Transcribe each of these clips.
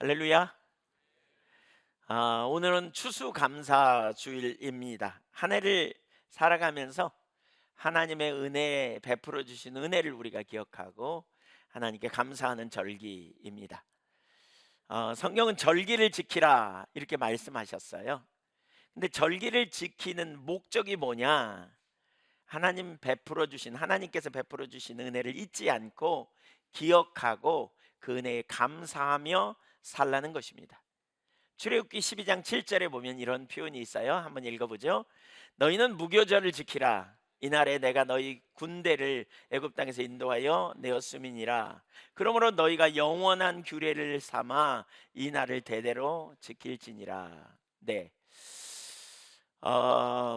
할렐루야. 오늘은 추수감사주일입니다. 한 해를 살아가면서 하나님의 은혜 베풀어 주신 은혜를 우리가 기억하고 하나님께 감사하는 절기입니다. 성경은 절기를 지키라 이렇게 말씀하셨어요. 근데 절기를 지키는 목적이 뭐냐? 하나님께서 베풀어 주신 은혜를 잊지 않고 기억하고 그 은혜에 감사하며 살라는 것입니다. 출애굽기 12장 7절에 보면 이런 표현이 있어요. 한번 읽어보죠. 너희는 무교절을 지키라. 이날에 내가 너희 군대를 애굽 땅에서 인도하여 내었음이니라. 그러므로 너희가 영원한 규례를 삼아 이 날을 대대로 지킬지니라. 네.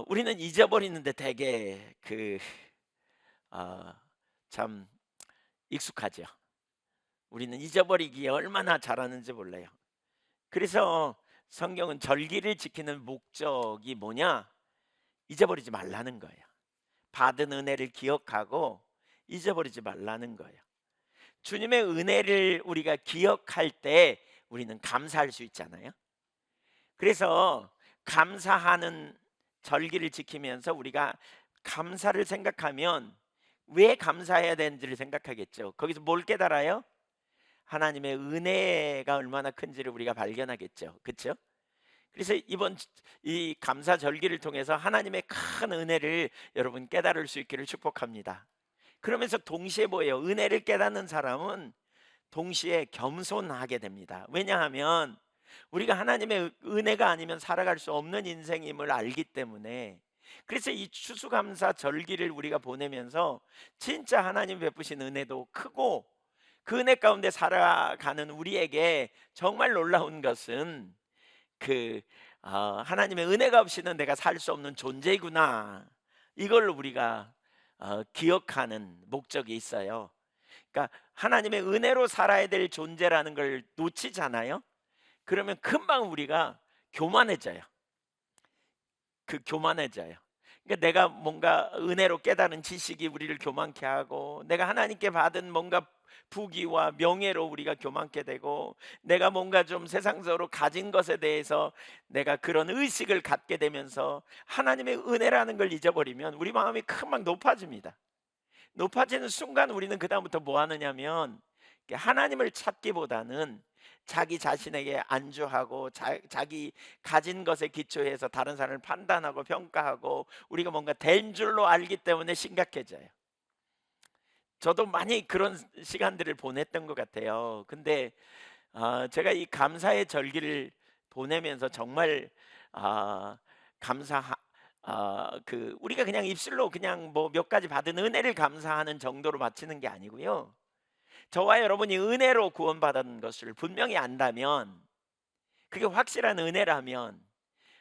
우리는 잊어버리는데 되게 어, 참 익숙하죠. 우리는 잊어버리기에 얼마나 잘하는지 몰라요. 그래서 성경은 절기를 지키는 목적이 뭐냐? 잊어버리지 말라는 거예요. 받은 은혜를 기억하고 잊어버리지 말라는 거예요. 주님의 은혜를 우리가 기억할 때 우리는 감사할 수 있잖아요. 그래서 감사하는 절기를 지키면서 우리가 감사를 생각하면 왜 감사해야 되는지를 생각하겠죠. 거기서 뭘 깨달아요? 하나님의 은혜가 얼마나 큰지를 우리가 발견하겠죠. 그렇죠? 그래서 이번 이 감사 절기를 통해서 하나님의 큰 은혜를 여러분 깨달을 수 있기를 축복합니다. 그러면서 동시에 뭐예요? 은혜를 깨닫는 사람은 동시에 겸손하게 됩니다. 왜냐하면 우리가 하나님의 은혜가 아니면 살아갈 수 없는 인생임을 알기 때문에. 그래서 이 추수감사 절기를 우리가 보내면서 진짜 하나님 베푸신 은혜도 크고 그 은혜 가운데 살아가는 우리에게 정말 놀라운 것은 그 하나님의 은혜가 없이는 내가 살 수 없는 존재이구나. 이걸 우리가 기억하는 목적이 있어요. 그러니까 하나님의 은혜로 살아야 될 존재라는 걸 놓치잖아요. 그러면 금방 우리가 교만해져요. 교만해져요. 그러니까 내가 뭔가 은혜로 깨달은 지식이 우리를 교만케 하고, 내가 하나님께 받은 뭔가 부귀와 명예로 우리가 교만케 되고, 내가 뭔가 좀 세상적으로 가진 것에 대해서 내가 그런 의식을 갖게 되면서 하나님의 은혜라는 걸 잊어버리면 우리 마음이 금방 높아집니다. 높아지는 순간 우리는 그다음부터 뭐 하느냐면 하나님을 찾기보다는 자기 자신에게 안주하고 자기 가진 것에 기초해서 다른 사람을 판단하고 평가하고 우리가 뭔가 된 줄로 알기 때문에 심각해져요. 저도 많이 그런 시간들을 보냈던 것 같아요. 근데 제가 이 감사의 절기를 보내면서 정말 감사 우리가 그냥 입술로 그냥 뭐 몇 가지 받은 은혜를 감사하는 정도로 마치는 게 아니고요. 저와 여러분이 은혜로 구원받은 것을 분명히 안다면, 그게 확실한 은혜라면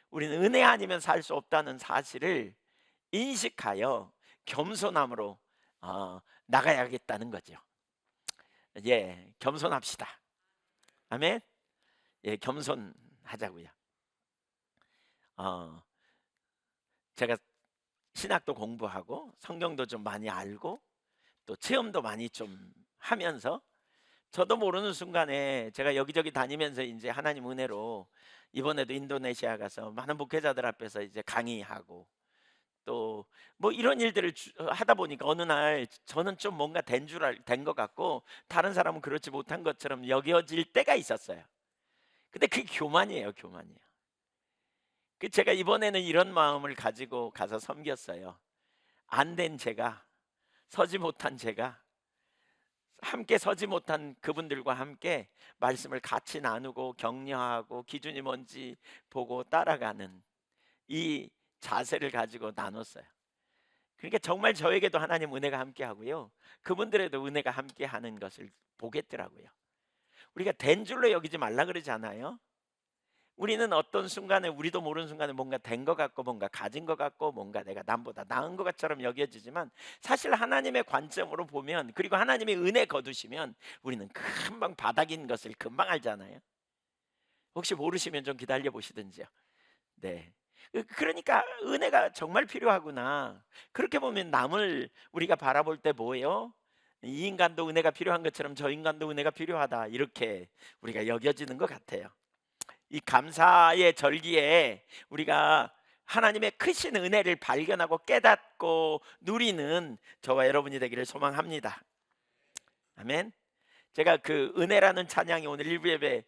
우리는 은혜 아니면 살 수 없다는 사실을 인식하여 겸손함으로 나가야겠다는 거죠. 예, 겸손합시다. 아멘. 예, 겸손하자고요. 어, 제가 신학도 공부하고 성경도 좀 많이 알고 또 체험도 많이 좀 하면서 저도 모르는 순간에 제가 여기저기 다니면서 이제 하나님 은혜로 이번에도 인도네시아 가서 많은 목회자들 앞에서 이제 강의하고 또 뭐 이런 일들을 하다 보니까 어느 날 저는 좀 뭔가 된 것 같고 다른 사람은 그렇지 못한 것처럼 여겨질 때가 있었어요. 근데 그게 교만이에요, 교만이에요. 제가 이번에는 이런 마음을 가지고 가서 섬겼어요. 안 된 제가, 서지 못한 제가, 함께 서지 못한 그분들과 함께 말씀을 같이 나누고 격려하고 기준이 뭔지 보고 따라가는 이 자세를 가지고 나눴어요. 그러니까 정말 저에게도 하나님 은혜가 함께 하고요. 그분들에도 은혜가 함께 하는 것을 보겠더라고요. 우리가 된 줄로 여기지 말라 그러잖아요. 우리는 어떤 순간에 우리도 모르는 순간에 뭔가 된 것 같고 뭔가 가진 것 같고 뭔가 내가 남보다 나은 것처럼 여겨지지만 사실 하나님의 관점으로 보면, 그리고 하나님의 은혜 거두시면 우리는 금방 바닥인 것을 금방 알잖아요. 혹시 모르시면 좀 기다려 보시든지요. 네. 그러니까 은혜가 정말 필요하구나. 그렇게 보면 남을 우리가 바라볼 때 뭐예요? 이 인간도 은혜가 필요한 것처럼 저 인간도 은혜가 필요하다, 이렇게 우리가 여겨지는 것 같아요. 이 감사의 절기에 우리가 하나님의 크신 은혜를 발견하고 깨닫고 누리는 저와 여러분이 되기를 소망합니다. 아멘. 제가 그 은혜라는 찬양이 오늘 일부 예배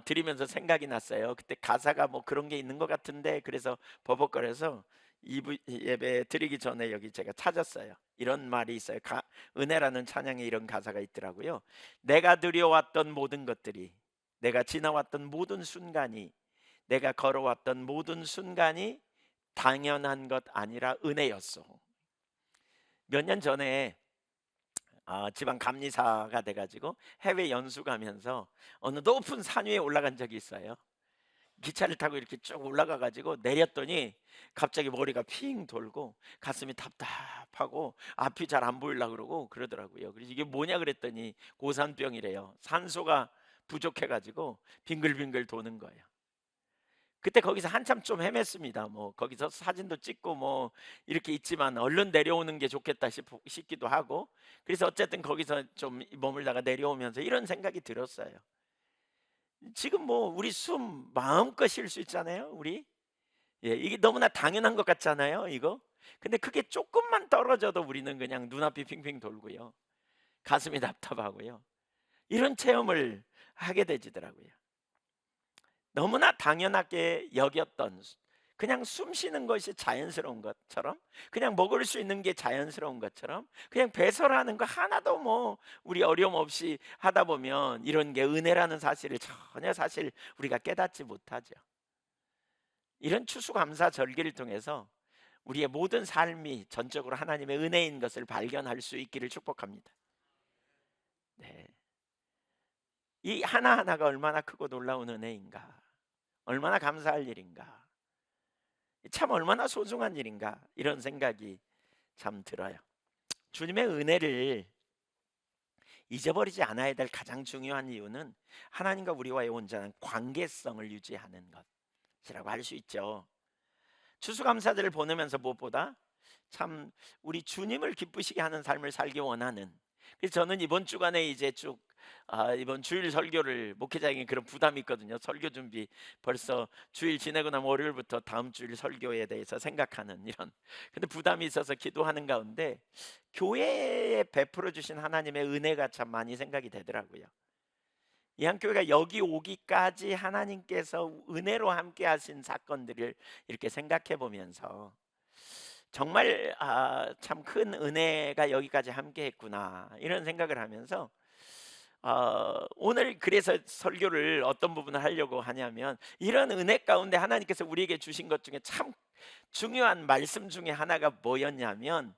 드리면서 생각이 났어요. 그때 가사가 뭐 그런 게 있는 것 같은데, 그래서 버벅거려서 2부 예배 드리기 전에 여기 제가 찾았어요. 이런 말이 있어요. 은혜라는 찬양에 이런 가사가 있더라고요. 내가 들여왔던 모든 것들이, 내가 지나왔던 모든 순간이, 내가 걸어왔던 모든 순간이 당연한 것 아니라 은혜였소. 몇 년 전에 지방 감리사가 돼가지고 해외 연수 가면서 어느 높은 산 위에 올라간 적이 있어요. 기차를 타고 이렇게 쭉 올라가가지고 내렸더니 갑자기 머리가 핑 돌고 가슴이 답답하고 앞이 잘 안 보이려고 그러고 그러더라고요. 그래서 이게 뭐냐 그랬더니 고산병이래요. 산소가 부족해가지고 빙글빙글 도는 거예요. 그때 거기서 한참 좀 헤맸습니다. 뭐 거기서 사진도 찍고 뭐 이렇게 있지만 얼른 내려오는 게 좋겠다 싶기도 하고, 그래서 어쨌든 거기서 좀 머물다가 내려오면서 이런 생각이 들었어요. 지금 뭐 우리 숨 마음껏 쉴 수 있잖아요, 우리. 이게 너무나 당연한 것 같잖아요, 이거. 근데 그게 조금만 떨어져도 우리는 그냥 눈앞이 핑핑 돌고요, 가슴이 답답하고요, 이런 체험을 하게 되지더라고요. 너무나 당연하게 여겼던, 그냥 숨 쉬는 것이 자연스러운 것처럼, 그냥 먹을 수 있는 게 자연스러운 것처럼, 그냥 배설하는 거 하나도 뭐 우리 어려움 없이 하다 보면 이런 게 은혜라는 사실을 전혀 사실 우리가 깨닫지 못하죠. 이런 추수감사 절기를 통해서 우리의 모든 삶이 전적으로 하나님의 은혜인 것을 발견할 수 있기를 축복합니다. 네. 이 하나하나가 얼마나 크고 놀라운 은혜인가, 얼마나 감사할 일인가, 참 얼마나 소중한 일인가, 이런 생각이 참 들어요. 주님의 은혜를 잊어버리지 않아야 될 가장 중요한 이유는 하나님과 우리와의 온전한 관계성을 유지하는 것이라고 할 수 있죠. 추수감사절을 보내면서 무엇보다 참 우리 주님을 기쁘시게 하는 삶을 살기 원하는, 그래서 저는 이번 주간에 이제 쭉 이번 주일 설교를, 목회자에게 그런 부담이 있거든요. 설교 준비 벌써 주일 지내고 나면 월요일부터 다음 주일 설교에 대해서 생각하는 이런, 근데 부담이 있어서 기도하는 가운데 교회에 베풀어 주신 하나님의 은혜가 참 많이 생각이 되더라고요. 이 한교회가 여기 오기까지 하나님께서 은혜로 함께 하신 사건들을 이렇게 생각해 보면서 정말 참 큰 은혜가 여기까지 함께 했구나, 이런 생각을 하면서 오늘 그래서 설교를 어떤 부분을 하려고 하냐면, 이런 은혜 가운데 하나님께서 우리에게 주신 것 중에 참 중요한 말씀 중에 하나가 뭐였냐면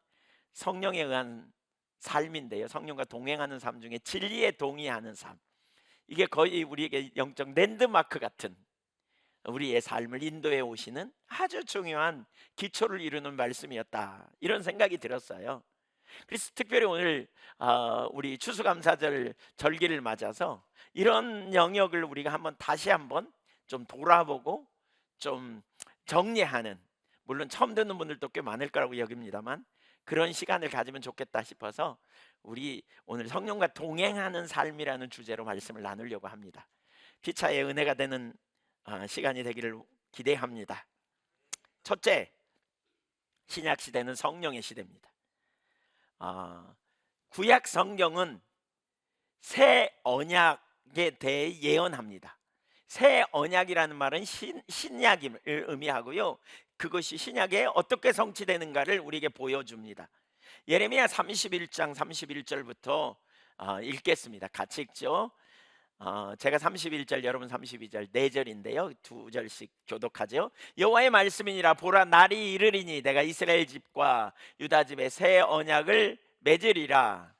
성령에 의한 삶인데요, 성령과 동행하는 삶 중에 진리에 동의하는 삶, 이게 거의 우리에게 영적 랜드마크 같은, 우리의 삶을 인도해 오시는 아주 중요한 기초를 이루는 말씀이었다, 이런 생각이 들었어요. 그래서 특별히 오늘 우리 추수감사절 절기를 맞아서 이런 영역을 우리가 다시 한번 좀 돌아보고 좀 정리하는, 물론 처음 듣는 분들도 꽤 많을 거라고 여깁니다만 그런 시간을 가지면 좋겠다 싶어서 우리 오늘 성령과 동행하는 삶이라는 주제로 말씀을 나누려고 합니다. 피차의 은혜가 되는 시간이 되기를 기대합니다. 첫째, 신약 시대는 성령의 시대입니다. 구약 성경은 새 언약에 대해 예언합니다. 새 언약이라는 말은 신약을 의미하고요, 그것이 신약에 어떻게 성취되는가를 우리에게 보여줍니다. 예레미야 31장 31절부터 읽겠습니다. 같이 읽죠. 제가 31절, 여러분 32절, 4절인데요 두 절씩 교독하죠. 여호와의 말씀이니라, 보라 날이 이르리니 내가 이스라엘 집과 유다 집에 새 언약을 맺으리라.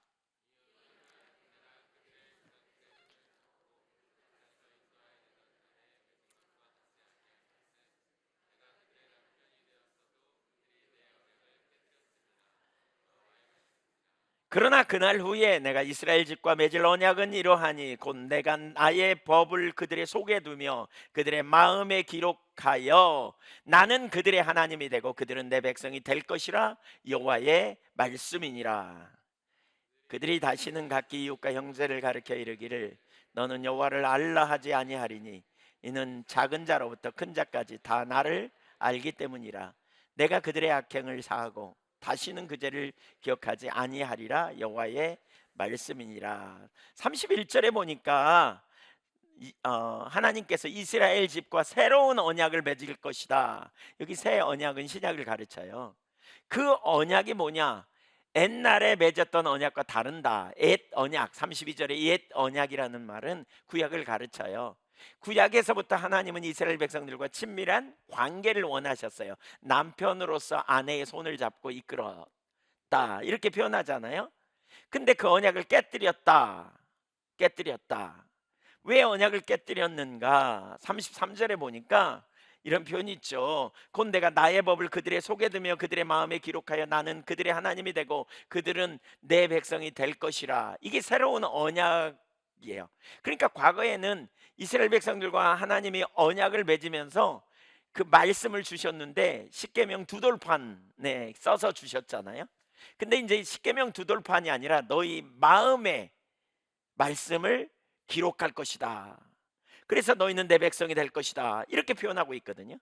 그러나 그날 후에 내가 이스라엘 집과 맺을 언약은 이러하니 곧 내가 나의 법을 그들의 속에 두며 그들의 마음에 기록하여 나는 그들의 하나님이 되고 그들은 내 백성이 될 것이라, 여호와의 말씀이니라. 그들이 다시는 각기 이웃과 형제를 가리켜 이르기를 너는 여호와를 알라 하지 아니하리니 이는 작은 자로부터 큰 자까지 다 나를 알기 때문이라. 내가 그들의 악행을 사하고 다시는 그 죄를 기억하지 아니하리라. 여호와의 말씀이니라. 31절에 보니까 하나님께서 이스라엘 집과 새로운 언약을 맺을 것이다. 여기 새 언약은 신약을 가르쳐요. 그 언약이 뭐냐? 옛날에 맺었던 언약과 다른다. 옛 언약, 32절에 옛 언약이라는 말은 구약을 가르쳐요. 구약에서부터 하나님은 이스라엘 백성들과 친밀한 관계를 원하셨어요. 남편으로서 아내의 손을 잡고 이끌었다, 이렇게 표현하잖아요. 근데 그 언약을 깨뜨렸다. 왜 언약을 깨뜨렸는가? 33절에 보니까 이런 표현이 있죠. 곧 내가 나의 법을 그들의 속에 두며 그들의 마음에 기록하여 나는 그들의 하나님이 되고 그들은 내 백성이 될 것이라. 이게 새로운 언약이에요. 그러니까 과거에는 이스라엘 백성들과 하나님이 언약을 맺으면서 그 말씀을 주셨는데 십계명 두 돌판에 써서 주셨잖아요. 근데 이제 십계명 두 돌판이 아니라 너희 마음에 말씀을 기록할 것이다. 그래서 너희는 내 백성이 될 것이다, 이렇게 표현하고 있거든요.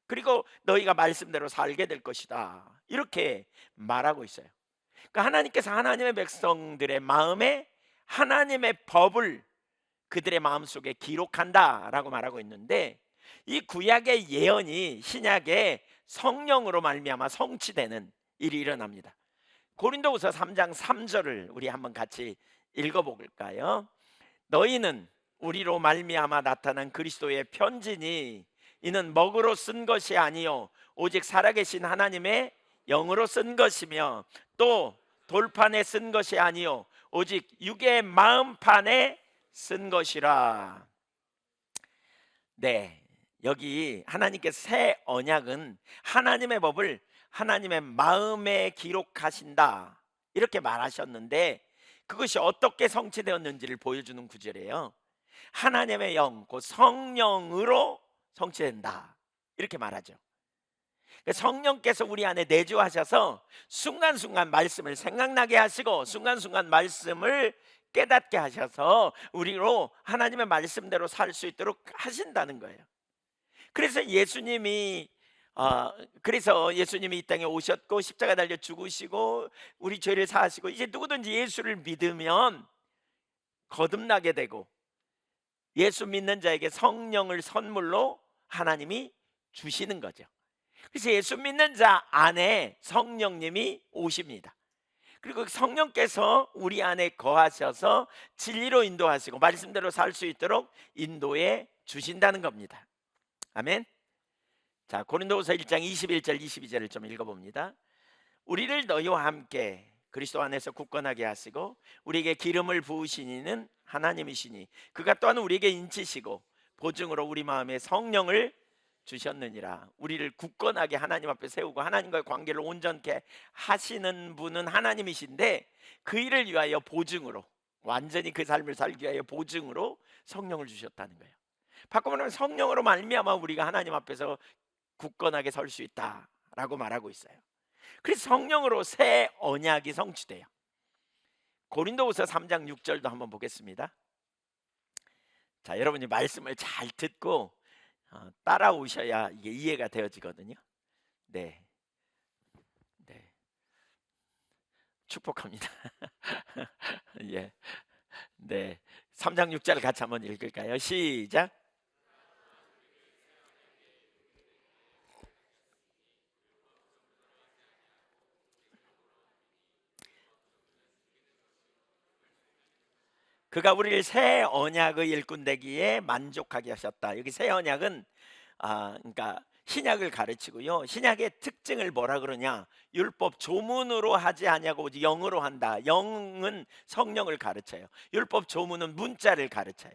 그리고 너희가 말씀대로 살게 될 것이다, 이렇게 말하고 있어요. 그러니까 하나님께서 하나님의 백성들의 마음에 하나님의 법을 그들의 마음속에 기록한다라고 말하고 있는데, 이 구약의 예언이 신약의 성령으로 말미암아 성취되는 일이 일어납니다. 고린도후서 3장 3절을 우리 한번 같이 읽어볼까요? 너희는 우리로 말미암아 나타난 그리스도의 편지니 이는 먹으로 쓴 것이 아니요 오직 살아계신 하나님의 영으로 쓴 것이며 또 돌판에 쓴 것이 아니요 오직 육의 마음판에 쓴 것이라. 네, 여기 하나님께서 새 언약은 하나님의 법을 하나님의 마음에 기록하신다, 이렇게 말하셨는데 그것이 어떻게 성취되었는지를 보여주는 구절이에요. 하나님의 영, 그 성령으로 성취된다, 이렇게 말하죠. 성령께서 우리 안에 내주하셔서 순간순간 말씀을 생각나게 하시고 순간순간 말씀을 깨닫게 하셔서 우리로 하나님의 말씀대로 살 수 있도록 하신다는 거예요. 그래서 예수님이 이 땅에 오셨고 십자가 달려 죽으시고 우리 죄를 사하시고, 이제 누구든지 예수를 믿으면 거듭나게 되고 예수 믿는 자에게 성령을 선물로 하나님이 주시는 거죠. 그래서 예수 믿는 자 안에 성령님이 오십니다. 그리고 성령께서 우리 안에 거하셔서 진리로 인도하시고 말씀대로 살 수 있도록 인도해 주신다는 겁니다. 아멘. 자, 고린도후서 1장 21절 22절을 좀 읽어봅니다. 우리를 너희와 함께 그리스도 안에서 굳건하게 하시고 우리에게 기름을 부으신 이는 하나님이시니 그가 또한 우리에게 인치시고 보증으로 우리 마음에 성령을 주셨느니라. 우리를 굳건하게 하나님 앞에 세우고 하나님과의 관계를 온전케 하시는 분은 하나님이신데 그 일을 위하여 보증으로, 완전히 그 삶을 살기 위하여 보증으로 성령을 주셨다는 거예요. 바꾸면 성령으로 말미암아 우리가 하나님 앞에서 굳건하게 설 수 있다라고 말하고 있어요. 그래서 성령으로 새 언약이 성취돼요. 고린도후서 3장 6절도 한번 보겠습니다. 자, 여러분이 말씀을 잘 듣고 따라오셔야 이게 이해가 되어지거든요. 네, 네, 축복합니다. 예, 네, 3장 6절 같이 한번 읽을까요? 시작. 그가 우리를 새 언약의 일꾼 되기에 만족하게 하셨다. 여기 새 언약은 그러니까 신약을 가르치고요. 신약의 특징을 뭐라 그러냐? 율법 조문으로 하지 아니하고 오직 영으로 한다. 영은 성령을 가르쳐요. 율법 조문은 문자를 가르쳐요.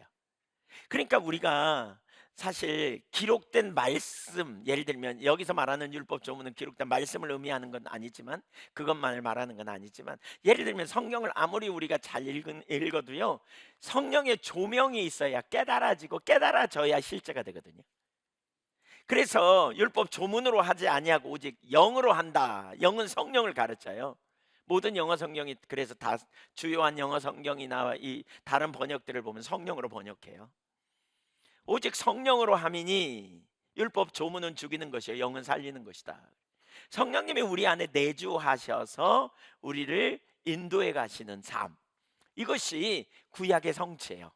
그러니까 우리가 사실 기록된 말씀, 예를 들면 여기서 말하는 율법 조문은 기록된 말씀을 의미하는 건 아니지만, 그것만을 말하는 건 아니지만, 예를 들면 성경을 아무리 우리가 잘 읽어도요, 성령의 조명이 있어야 깨달아지고 깨달아져야 실제가 되거든요. 그래서 율법 조문으로 하지 아니하고 오직 영으로 한다. 영은 성령을 가르쳐요. 모든 영어 성경이 그래서 다 주요한 영어 성경이나 이 다른 번역들을 보면 성령으로 번역해요. 오직 성령으로 함이니 율법 조문은 죽이는 것이요 영은 살리는 것이다. 성령님이 우리 안에 내주하셔서 우리를 인도해 가시는 삶, 이것이 구약의 성취예요.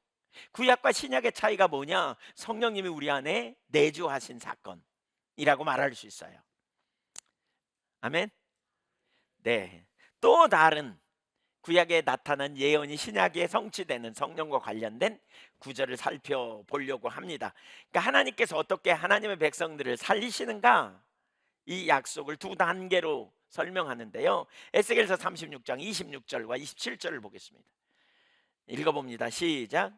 구약과 신약의 차이가 뭐냐? 성령님이 우리 안에 내주하신 사건이라고 말할 수 있어요. 아멘. 네. 또 다른 구약에 나타난 예언이 신약에 성취되는 성령과 관련된 구절을 살펴보려고 합니다. 그러니까 하나님께서 어떻게 하나님의 백성들을 살리시는가, 이 약속을 두 단계로 설명하는데요. 에스겔서 36장 26절과 27절을 보겠습니다. 읽어봅니다. 시작.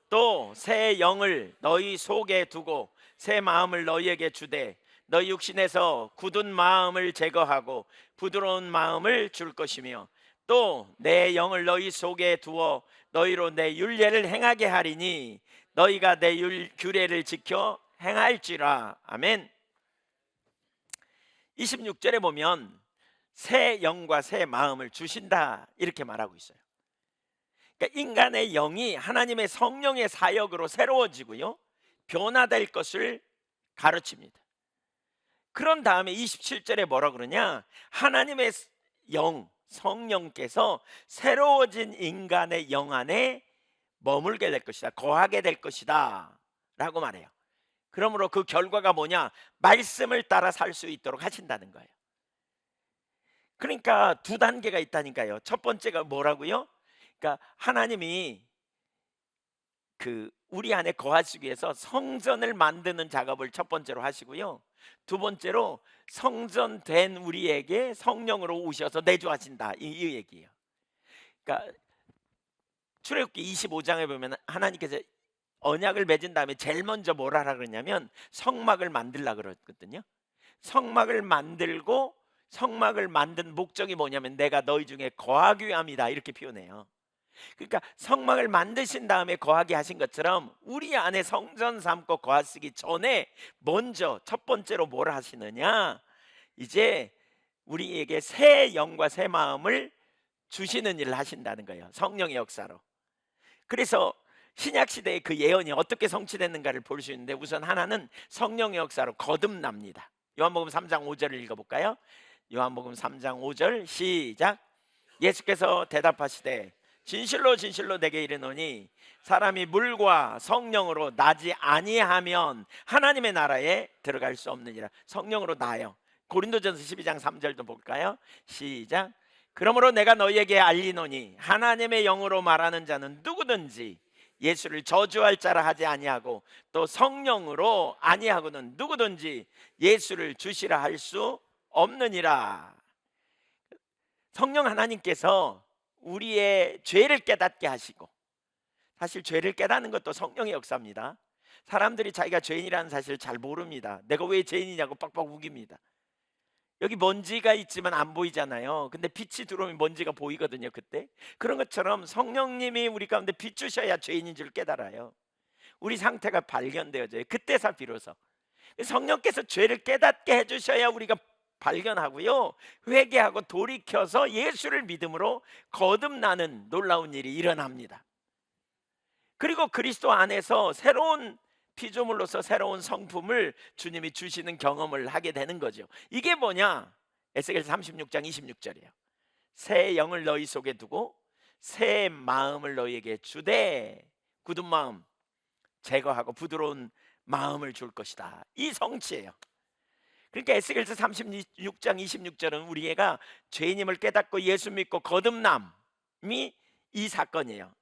또 새 영을 너희 속에 두고 새 마음을 너희에게 주되 너희 육신에서 굳은 마음을 제거하고 부드러운 마음을 줄 것이며 또 내 영을 너희 속에 두어 너희로 내 율례를 행하게 하리니 너희가 내 규례를 지켜 행할지라. 아멘. 26절에 보면 새 영과 새 마음을 주신다 이렇게 말하고 있어요. 그러니까 인간의 영이 하나님의 성령의 사역으로 새로워지고요, 변화될 것을 가르칩니다. 그런 다음에 27절에 뭐라 그러냐? 하나님의 영, 성령께서 새로워진 인간의 영 안에 머물게 될 것이다, 거하게 될 것이다 라고 말해요. 그러므로 그 결과가 뭐냐? 말씀을 따라 살 수 있도록 하신다는 거예요. 그러니까 두 단계가 있다니까요. 첫 번째가 뭐라고요? 그러니까 하나님이 우리 안에 거하시기 위해서 성전을 만드는 작업을 첫 번째로 하시고요, 두 번째로 성전된 우리에게 성령으로 오셔서 내주하신다, 이 얘기예요. 그러니까 출애굽기 25장에 보면 하나님께서 언약을 맺은 다음에 제일 먼저 뭘 하라 그러냐면 성막을 만들라 그랬거든요. 성막을 만들고, 성막을 만든 목적이 뭐냐면 내가 너희 중에 거하기 위함이다 이렇게 표현해요. 그러니까 성막을 만드신 다음에 거하게 하신 것처럼 우리 안에 성전 삼고 거하시기 전에 먼저 첫 번째로 뭘 하시느냐? 이제 우리에게 새 영과 새 마음을 주시는 일을 하신다는 거예요. 성령의 역사로. 그래서 신약 시대의 그 예언이 어떻게 성취됐는가를 볼 수 있는데, 우선 하나는 성령의 역사로 거듭납니다. 요한복음 3장 5절을 읽어볼까요? 요한복음 3장 5절 시작. 예수께서 대답하시되 진실로 진실로 내게 이르노니 사람이 물과 성령으로 나지 아니하면 하나님의 나라에 들어갈 수 없느니라. 성령으로 나요. 고린도전서 12장 3절도 볼까요? 시작. 그러므로 내가 너희에게 알리노니 하나님의 영으로 말하는 자는 누구든지 예수를 저주할 자라 하지 아니하고 또 성령으로 아니하고는 누구든지 예수를 주시라 할 수 없느니라. 성령 하나님께서 우리의 죄를 깨닫게 하시고, 사실 죄를 깨닫는 것도 성령의 역사입니다. 사람들이 자기가 죄인이라는 사실을 잘 모릅니다. 내가 왜 죄인이냐고 빡빡 우깁니다. 여기 먼지가 있지만 안 보이잖아요. 근데 빛이 들어오면 먼지가 보이거든요. 그때 그런 것처럼 성령님이 우리 가운데 비추셔야 죄인인 줄 깨달아요. 우리 상태가 발견되어져요. 그때서 비로소 성령께서 죄를 깨닫게 해주셔야 우리가 발견하고요, 회개하고 돌이켜서 예수를 믿음으로 거듭나는 놀라운 일이 일어납니다. 그리고 그리스도 안에서 새로운 피조물로서 새로운 성품을 주님이 주시는 경험을 하게 되는 거죠. 이게 뭐냐? 에스겔서 36장 26절이에요. 새 영을 너희 속에 두고 새 마음을 너희에게 주되 굳은 마음 제거하고 부드러운 마음을 줄 것이다. 이 성취예요. 그러니까 에스겔서 36장 26절은 우리가 죄인임을 깨닫고 예수 믿고 거듭남이 이 사건이에요.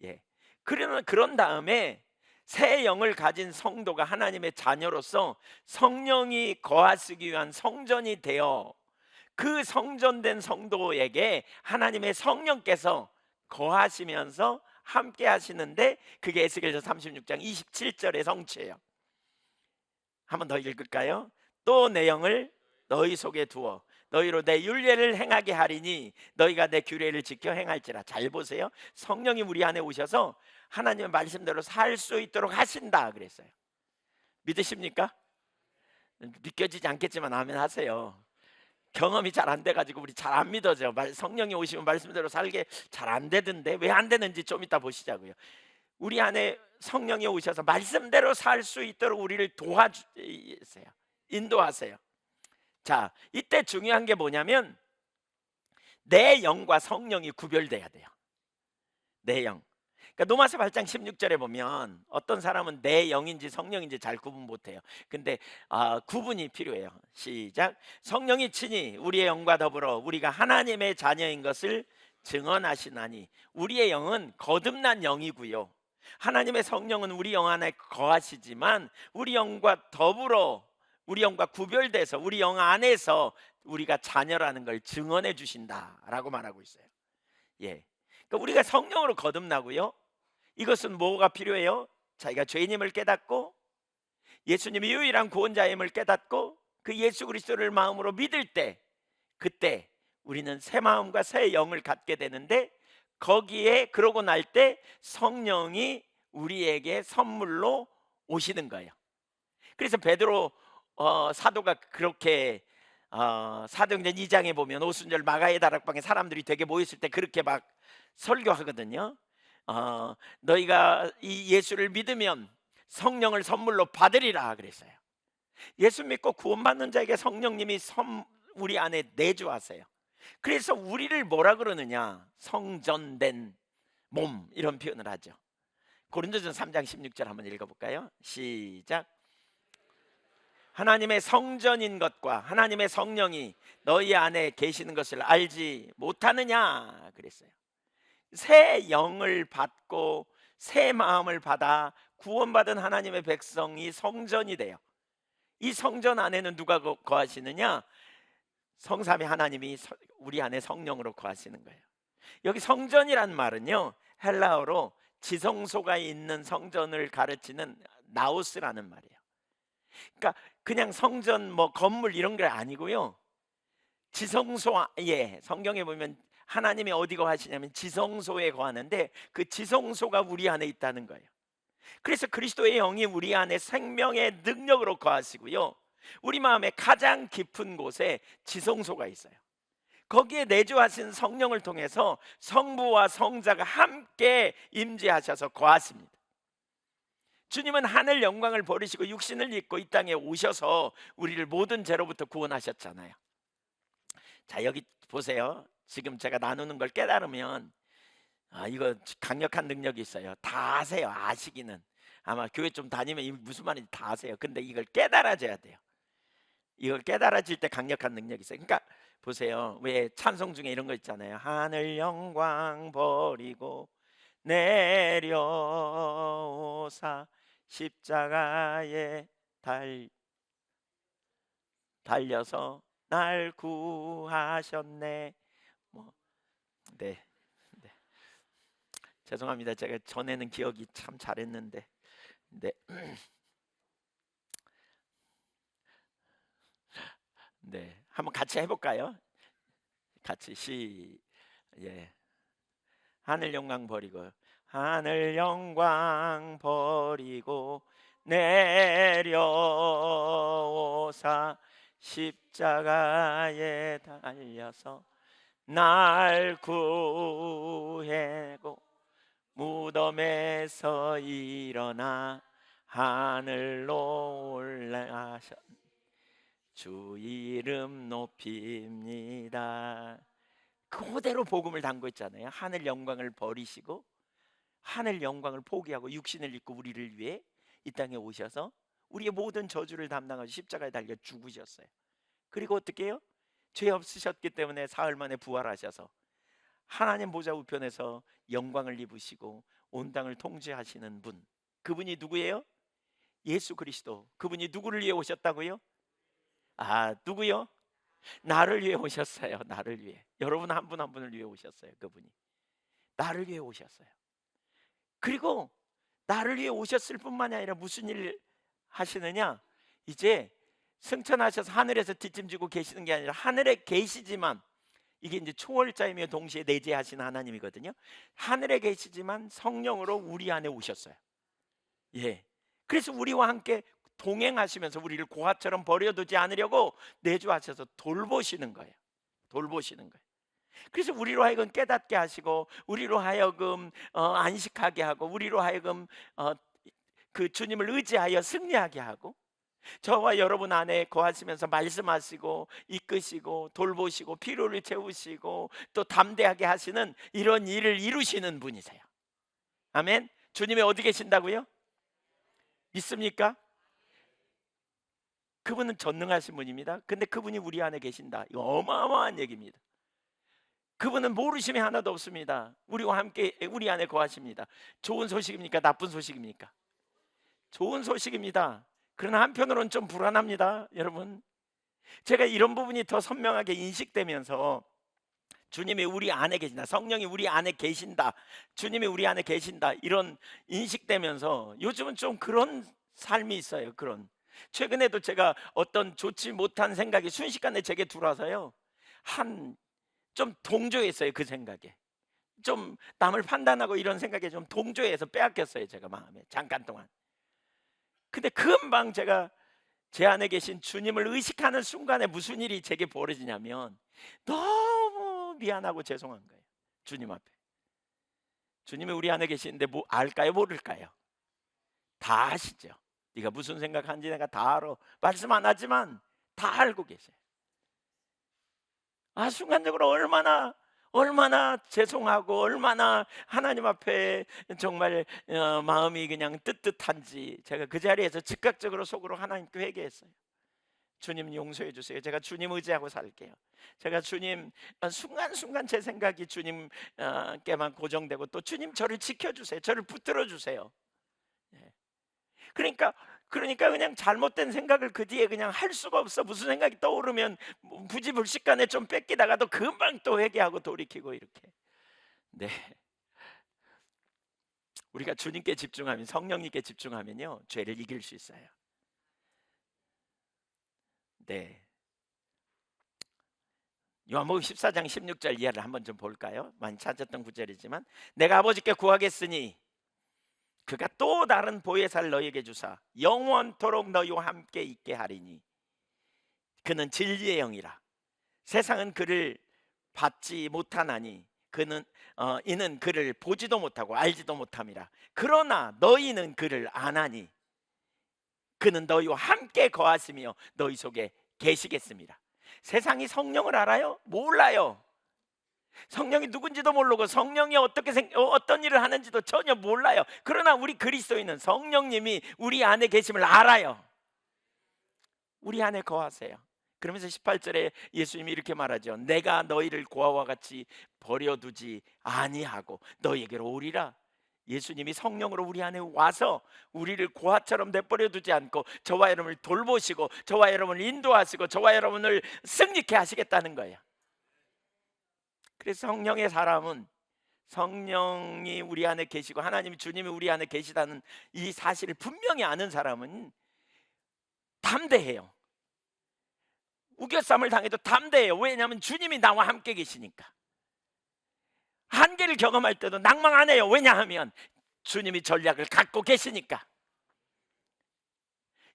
예. 그런 다음에 새 영을 가진 성도가 하나님의 자녀로서 성령이 거하시기 위한 성전이 되어 그 성전된 성도에게 하나님의 성령께서 거하시면서 함께 하시는데, 그게 에스겔서 36장 27절의 성취예요. 한번 더 읽을까요? 또 내 영을 너희 속에 두어 너희로 내 율례를 행하게 하리니 너희가 내 규례를 지켜 행할지라. 잘 보세요. 성령이 우리 안에 오셔서 하나님의 말씀대로 살 수 있도록 하신다 그랬어요. 믿으십니까? 믿겨지지 않겠지만 아멘 하세요. 경험이 잘 안 돼 가지고 우리 잘 안 믿어져. 성령이 오시면 말씀대로 살게 잘 안 되던데 왜 안 되는지 좀 이따 보시자고요. 우리 안에 성령이 오셔서 말씀대로 살 수 있도록 우리를 도와주세요. 인도하세요. 자, 이때 중요한 게 뭐냐면 내 영과 성령이 구별돼야 돼요. 내 영. 그러니까 로마서 8장 16절에 보면 어떤 사람은 내 영인지 성령인지 잘 구분 못해요. 근데 구분이 필요해요. 시작. 성령이 친히 우리의 영과 더불어 우리가 하나님의 자녀인 것을 증언하시나니, 우리의 영은 거듭난 영이고요, 하나님의 성령은 우리 영 안에 거하시지만 우리 영과 더불어, 우리 영과 구별돼서 우리 영 안에서 우리가 자녀라는 걸 증언해 주신다라고 말하고 있어요. 예. 그러니까 우리가 성령으로 거듭나고요, 이것은 뭐가 필요해요? 자기가 죄인임을 깨닫고 예수님이 유일한 구원자임을 깨닫고 그 예수 그리스도를 마음으로 믿을 때, 그때 우리는 새 마음과 새 영을 갖게 되는데, 거기에 그러고 날 때 성령이 우리에게 선물로 오시는 거예요. 그래서 베드로 사도가 그렇게 사도행전 2장에 보면 오순절 마가의 다락방에 사람들이 되게 모였을 때 그렇게 막 설교하거든요. 너희가 이 예수를 믿으면 성령을 선물로 받으리라 그랬어요. 예수 믿고 구원받는 자에게 성령님이 우리 안에 내주하세요. 그래서 우리를 뭐라 그러느냐, 성전된 몸, 이런 표현을 하죠. 고린도전서 3장 16절 한번 읽어볼까요? 시작. 하나님의 성전인 것과 하나님의 성령이 너희 안에 계시는 것을 알지 못하느냐 그랬어요. 새 영을 받고 새 마음을 받아 구원받은 하나님의 백성이 성전이 돼요. 이 성전 안에는 누가 거하시느냐? 성삼위 하나님이 우리 안에 성령으로 거하시는 거예요. 여기 성전이란 말은요, 헬라어로 지성소가 있는 성전을 가르치는 나우스라는 말이에요. 그러니까 그냥 성전 뭐 건물 이런 게 아니고요, 지성소에, 성경에 보면 하나님이 어디 거하시냐면 지성소에 거하는데 그 지성소가 우리 안에 있다는 거예요. 그래서 그리스도의 영이 우리 안에 생명의 능력으로 거하시고요, 우리 마음의 가장 깊은 곳에 지성소가 있어요. 거기에 내주하신 성령을 통해서 성부와 성자가 함께 임재하셔서 거하십니다. 주님은 하늘 영광을 버리시고 육신을 입고 이 땅에 오셔서 우리를 모든 죄로부터 구원하셨잖아요. 자, 여기 보세요. 지금 제가 나누는 걸 깨달으면 이거 강력한 능력이 있어요. 다 아세요. 아시기는 아마 교회 좀 다니면 무슨 말인지 다 아세요. 근데 이걸 깨달아져야 돼요. 이걸 깨달아질 때 강력한 능력이 있어요. 그러니까 보세요. 왜 찬송 중에 이런 거 있잖아요. 하늘 영광 버리고 내려오사 십자가에 달려서 날 구하셨네. 뭐, 네, 네. 죄송합니다. 제가 전에는 기억이 참 잘했는데, 네, 네, 한번 같이 해볼까요? 같이 예, 하늘 영광 버리고, 하늘 영광 버리고 내려오사 십자가에 달려서 날 구해고 무덤에서 일어나 하늘로 올라가셨, 주 이름 높입니다. 그대로 복음을 담고 있잖아요. 하늘 영광을 버리시고 하늘 영광을 포기하고 육신을 입고 우리를 위해 이 땅에 오셔서 우리의 모든 저주를 담당하셔 십자가에 달려 죽으셨어요. 그리고 어떻게 해요? 죄 없으셨기 때문에 사흘 만에 부활하셔서 하나님 보좌 우편에서 영광을 입으시고 온 땅을 통치하시는 분, 그분이 누구예요? 예수 그리스도. 그분이 누구를 위해 오셨다고요? 누구요? 나를 위해 오셨어요. 나를 위해. 여러분 한 분 한 분을 위해 오셨어요. 그분이 나를 위해 오셨어요. 그리고 나를 위해 오셨을 뿐만이 아니라 무슨 일 하시느냐, 이제 승천하셔서 하늘에서 뒷짐지고 계시는 게 아니라 하늘에 계시지만, 이게 이제 초월자이며 동시에 내재하신 하나님이거든요. 하늘에 계시지만 성령으로 우리 안에 오셨어요. 예. 그래서 우리와 함께 동행하시면서 우리를 고아처럼 버려두지 않으려고 내주하셔서 돌보시는 거예요. 돌보시는 거예요. 그래서 우리로 하여금 깨닫게 하시고, 우리로 하여금 안식하게 하고, 우리로 하여금 그 주님을 의지하여 승리하게 하고, 저와 여러분 안에 거하시면서 말씀하시고 이끄시고 돌보시고 피로를 채우시고 또 담대하게 하시는 이런 일을 이루시는 분이세요. 아멘. 주님이 어디 계신다고요? 믿습니까? 그분은 전능하신 분입니다. 근데 그분이 우리 안에 계신다, 이거 어마어마한 얘기입니다. 그분은 모르심이 하나도 없습니다. 우리와 함께 우리 안에 거하십니다. 좋은 소식입니까? 나쁜 소식입니까? 좋은 소식입니다. 그러나 한편으로는 좀 불안합니다. 여러분, 제가 이런 부분이 더 선명하게 인식되면서 주님이 우리 안에 계신다, 성령이 우리 안에 계신다, 주님이 우리 안에 계신다, 이런 인식되면서 요즘은 좀 그런 삶이 있어요. 그런, 최근에도 제가 어떤 좋지 못한 생각이 순식간에 제게 들어와서요, 한 좀 동조했어요. 그 생각에 좀 남을 판단하고 이런 생각에 좀 동조해서 빼앗겼어요, 제가 마음에 잠깐 동안. 근데 금방 제가 제 안에 계신 주님을 의식하는 순간에 무슨 일이 제게 벌어지냐면 너무 미안하고 죄송한 거예요. 주님 앞에, 주님이 우리 안에 계시는데 뭐 알까요, 모를까요? 다 아시죠. 네가 무슨 생각하는지 내가 다 알아. 말씀 안 하지만 다 알고 계세요. 순간적으로 얼마나 죄송하고 얼마나 하나님 앞에 정말 마음이 그냥 뜨뜻한지, 제가 그 자리에서 즉각적으로 속으로 하나님께 회개했어요. 주님 용서해 주세요. 제가 주님 의지하고 살게요. 제가 주님, 순간순간 제 생각이 주님께만 고정되고, 또 주님 저를 지켜주세요. 저를 붙들어 주세요. 예. 그러니까 그냥 잘못된 생각을 그 뒤에 그냥 할 수가 없어. 무슨 생각이 떠오르면 부지불식간에 좀 뺏기다가도 금방 또 회개하고 돌이키고 이렇게. 네, 우리가 주님께 집중하면, 성령님께 집중하면요, 죄를 이길 수 있어요. 네, 요한복음 14장 16절 이하를 한번 좀 볼까요? 많이 찾았던 구절이지만, 내가 아버지께 구하겠으니 그가 또 다른 보혜사를 너희에게 주사 영원토록 너희와 함께 있게 하리니 그는 진리의 영이라. 세상은 그를 받지 못하나니 이는 그를 보지도 못하고 알지도 못함이라. 그러나 너희는 그를 아나니 그는 너희와 함께 거하시며 너희 속에 계시겠습니다. 세상이 성령을 알아요? 몰라요. 성령이 누군지도 모르고 성령이 어떤 일을 하는지도 전혀 몰라요. 그러나 우리 그리스도인은 성령님이 우리 안에 계심을 알아요. 우리 안에 거하세요. 그러면서 18절에 예수님이 이렇게 말하죠. 내가 너희를 고아와 같이 버려두지 아니하고 너희에게로 오리라. 예수님이 성령으로 우리 안에 와서 우리를 고아처럼 내버려 두지 않고 저와 여러분을 돌보시고 저와 여러분을 인도하시고 저와 여러분을 승리케 하시겠다는 거예요. 그래서 성령의 사람은, 성령이 우리 안에 계시고 하나님 주님이 우리 안에 계시다는 이 사실을 분명히 아는 사람은 담대해요. 우겨쌈을 당해도 담대해요. 왜냐하면 주님이 나와 함께 계시니까. 한계를 경험할 때도 낭망 안 해요. 왜냐하면 주님이 전략을 갖고 계시니까.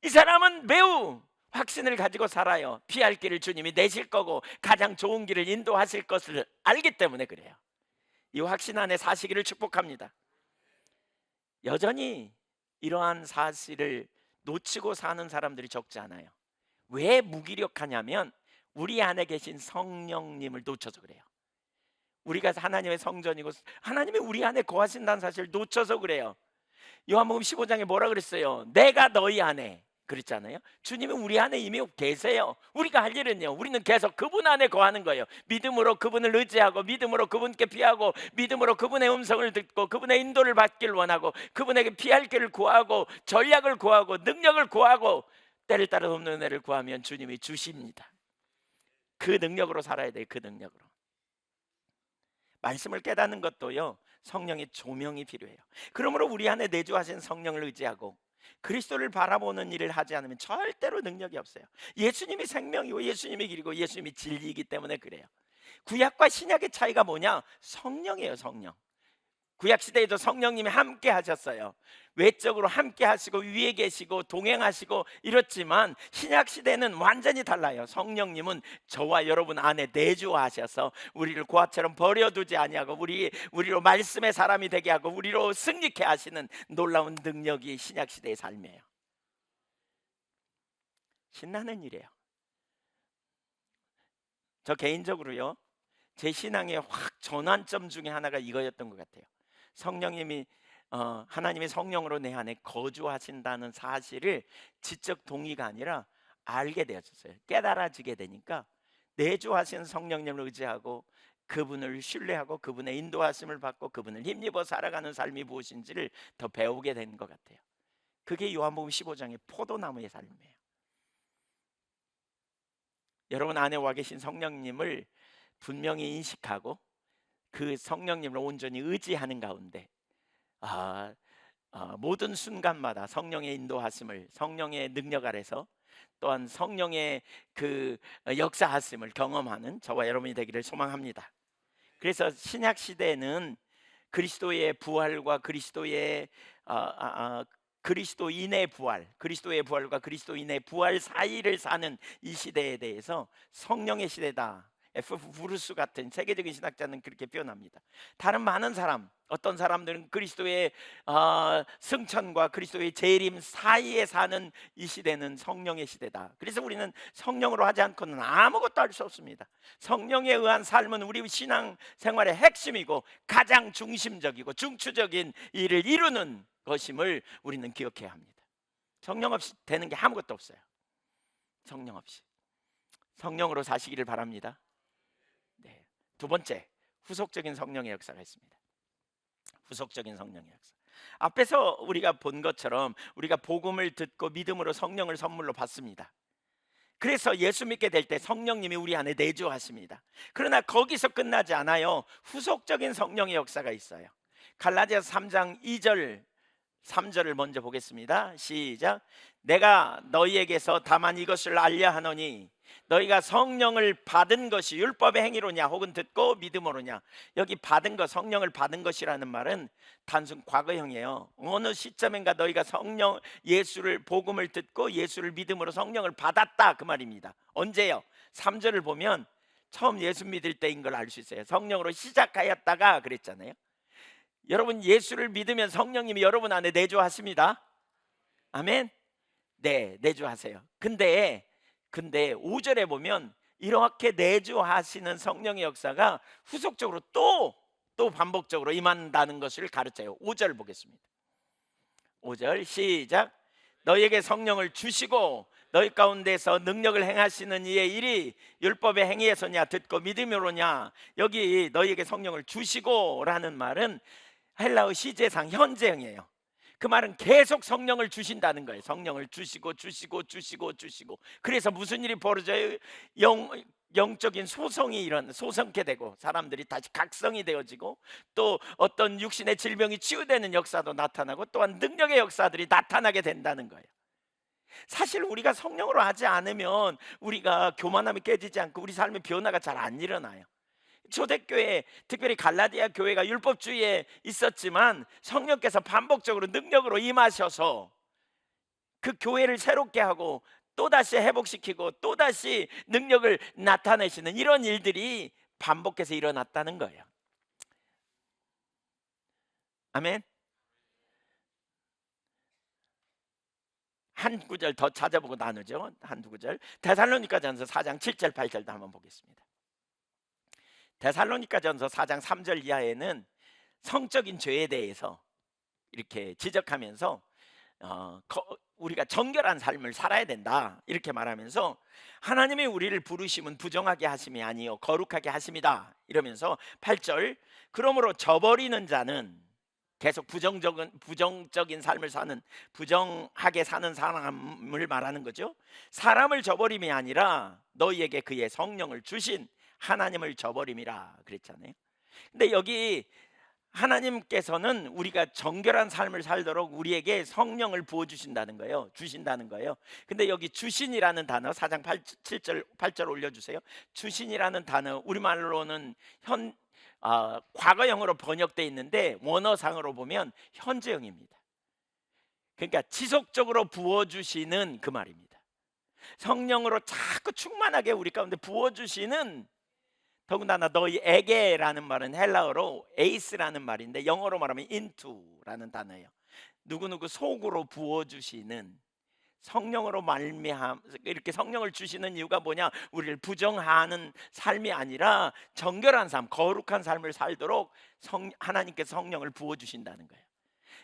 이 사람은 매우 확신을 가지고 살아요. 피할 길을 주님이 내실 거고 가장 좋은 길을 인도하실 것을 알기 때문에 그래요. 이 확신 안에 사시기를 축복합니다. 여전히 이러한 사실을 놓치고 사는 사람들이 적지 않아요. 왜 무기력하냐면 우리 안에 계신 성령님을 놓쳐서 그래요. 우리가 하나님의 성전이고 하나님이 우리 안에 거하신다는 사실을 놓쳐서 그래요. 요한복음 15장에 뭐라 그랬어요? 내가 너희 안에, 그랬잖아요. 주님이 우리 안에 이미 계세요. 우리가 할 일은요, 우리는 계속 그분 안에 거하는 거예요. 믿음으로 그분을 의지하고 믿음으로 그분께 피하고 믿음으로 그분의 음성을 듣고 그분의 인도를 받길 원하고 그분에게 피할 길을 구하고 전략을 구하고 능력을 구하고 때를 따라 돕는 은혜를 구하면 주님이 주십니다. 그 능력으로 살아야 돼요. 그 능력으로. 말씀을 깨닫는 것도요, 성령의 조명이 필요해요. 그러므로 우리 안에 내주하신 성령을 의지하고 그리스도를 바라보는 일을 하지 않으면 절대로 능력이 없어요. 예수님이 생명이고 예수님이 길이고 예수님이 진리이기 때문에 그래요. 구약과 신약의 차이가 뭐냐? 성령이에요. 성령. 구약 시대에도 성령님이 함께 하셨어요. 외적으로 함께 하시고 위에 계시고 동행하시고 이렇지만 신약 시대는 완전히 달라요. 성령님은 저와 여러분 안에 내주하셔서 우리를 고아처럼 버려두지 아니하고 우리로 말씀의 사람이 되게 하고 우리로 승리케 하시는 놀라운 능력이 신약 시대의 삶이에요. 신나는 일이에요. 저 개인적으로요, 제 신앙의 확 전환점 중에 하나가 이거였던 것 같아요. 성령님이 하나님의 성령으로 내 안에 거주하신다는 사실을 지적 동의가 아니라 알게 되었어요. 깨달아지게 되니까 내주하신 성령님을 의지하고 그분을 신뢰하고 그분의 인도하심을 받고 그분을 힘입어 살아가는 삶이 무엇인지를 더 배우게 된 것 같아요. 그게 요한복음 15장의 포도나무의 삶이에요. 여러분 안에 와 계신 성령님을 분명히 인식하고 그 성령님을 온전히 의지하는 가운데 모든 순간마다 성령의 인도하심을, 성령의 능력 아래서 또한 성령의 그 역사하심을 경험하는 저와 여러분이 되기를 소망합니다. 그래서 신약 시대는 그리스도의 부활과 그리스도인의 부활, 그리스도의 부활과 그리스도인의 부활 사이를 사는 이 시대에 대해서 성령의 시대다. F.F. 브루스 같은 세계적인 신학자는 그렇게 표현합니다. 다른 많은 사람, 어떤 사람들은 그리스도의 승천과 그리스도의 재림 사이에 사는 이 시대는 성령의 시대다. 그래서 우리는 성령으로 하지 않고는 아무것도 할 수 없습니다. 성령에 의한 삶은 우리 신앙 생활의 핵심이고 가장 중심적이고 중추적인 일을 이루는 것임을 우리는 기억해야 합니다. 성령 없이 되는 게 아무것도 없어요. 성령 없이. 성령으로 사시기를 바랍니다. 네. 두 번째, 후속적인 성령의 역사가 있습니다. 후속적인 성령의 역사. 앞에서 우리가 본 것처럼 우리가 복음을 듣고 믿음으로 성령을 선물로 받습니다. 그래서 예수 믿게 될 때 성령님이 우리 안에 내주하십니다. 그러나 거기서 끝나지 않아요. 후속적인 성령의 역사가 있어요. 갈라디아서 3장 2절 3절을 먼저 보겠습니다. 시작. 내가 너희에게서 다만 이것을 알려 하노니 너희가 성령을 받은 것이 율법의 행위로냐 혹은 듣고 믿음으로냐. 여기 받은 것, 성령을 받은 것이라는 말은 단순 과거형이에요. 어느 시점인가 너희가 성령 예수를 복음을 듣고 예수를 믿음으로 성령을 받았다 그 말입니다. 언제요? 3절을 보면 처음 예수 믿을 때인 걸 알 수 있어요. 성령으로 시작하였다가 그랬잖아요. 여러분 예수를 믿으면 성령님이 여러분 안에 내주하십니다. 아멘. 네, 내주하세요. 근데 5절에 보면 이렇게 내주하시는 성령의 역사가 후속적으로 또 반복적으로 임한다는 것을 가르쳐요. 5절 보겠습니다. 5절 시작. 너희에게 성령을 주시고 너희 가운데서 능력을 행하시는 이의 일이 율법의 행위에서냐 듣고 믿음으로냐. 여기 너희에게 성령을 주시고 라는 말은 헬라어 시제상 현재형이에요. 그 말은 계속 성령을 주신다는 거예요. 성령을 주시고. 그래서 무슨 일이 벌어져요? 영적인 소성케 되고 사람들이 다시 각성이 되어지고 또 어떤 육신의 질병이 치유되는 역사도 나타나고 또한 능력의 역사들이 나타나게 된다는 거예요. 사실 우리가 성령으로 하지 않으면 우리가 교만함이 깨지지 않고 우리 삶의 변화가 잘 안 일어나요. 초대교회, 특별히 갈라디아 교회가 율법주의에 있었지만 성령께서 반복적으로 능력으로 임하셔서 그 교회를 새롭게 하고 또다시 회복시키고 또다시 능력을 나타내시는 이런 일들이 반복해서 일어났다는 거예요. 아멘. 한 구절 더 찾아보고 나누죠. 한두 구절. 데살로니가전서 4장 7절 8절도 한번 보겠습니다. 데살로니가전서 4장 3절 이하에는 성적인 죄에 대해서 이렇게 지적하면서 우리가 정결한 삶을 살아야 된다 이렇게 말하면서 하나님이 우리를 부르심은 부정하게 하심이 아니요 거룩하게 하심이다 이러면서 8절 그러므로 저버리는 자는 계속 부정적인 삶을 사는 부정하게 사는 사람을 말하는 거죠. 사람을 저버림이 아니라 너희에게 그의 성령을 주신 하나님을 저버림이라 그랬잖아요. 근데 여기 하나님께서는 우리가 정결한 삶을 살도록 우리에게 성령을 부어주신다는 거예요. 주신다는 거예요. 근데 여기 주신이라는 단어 4장 7절 8절 올려주세요. 주신이라는 단어 우리말로는 과거형으로 번역돼 있는데 원어상으로 보면 현재형입니다. 그러니까 지속적으로 부어주시는 그 말입니다. 성령으로 자꾸 충만하게 우리 가운데 부어주시는, 더군다나 너희에게라는 말은 헬라어로 에이스라는 말인데 영어로 말하면 into라는 단어예요. 누구누구 속으로 부어주시는, 성령으로 말미암 이렇게 성령을 주시는 이유가 뭐냐? 우리를 부정하는 삶이 아니라 정결한 삶, 거룩한 삶을 살도록 하나님께서 성령을 부어주신다는 거예요.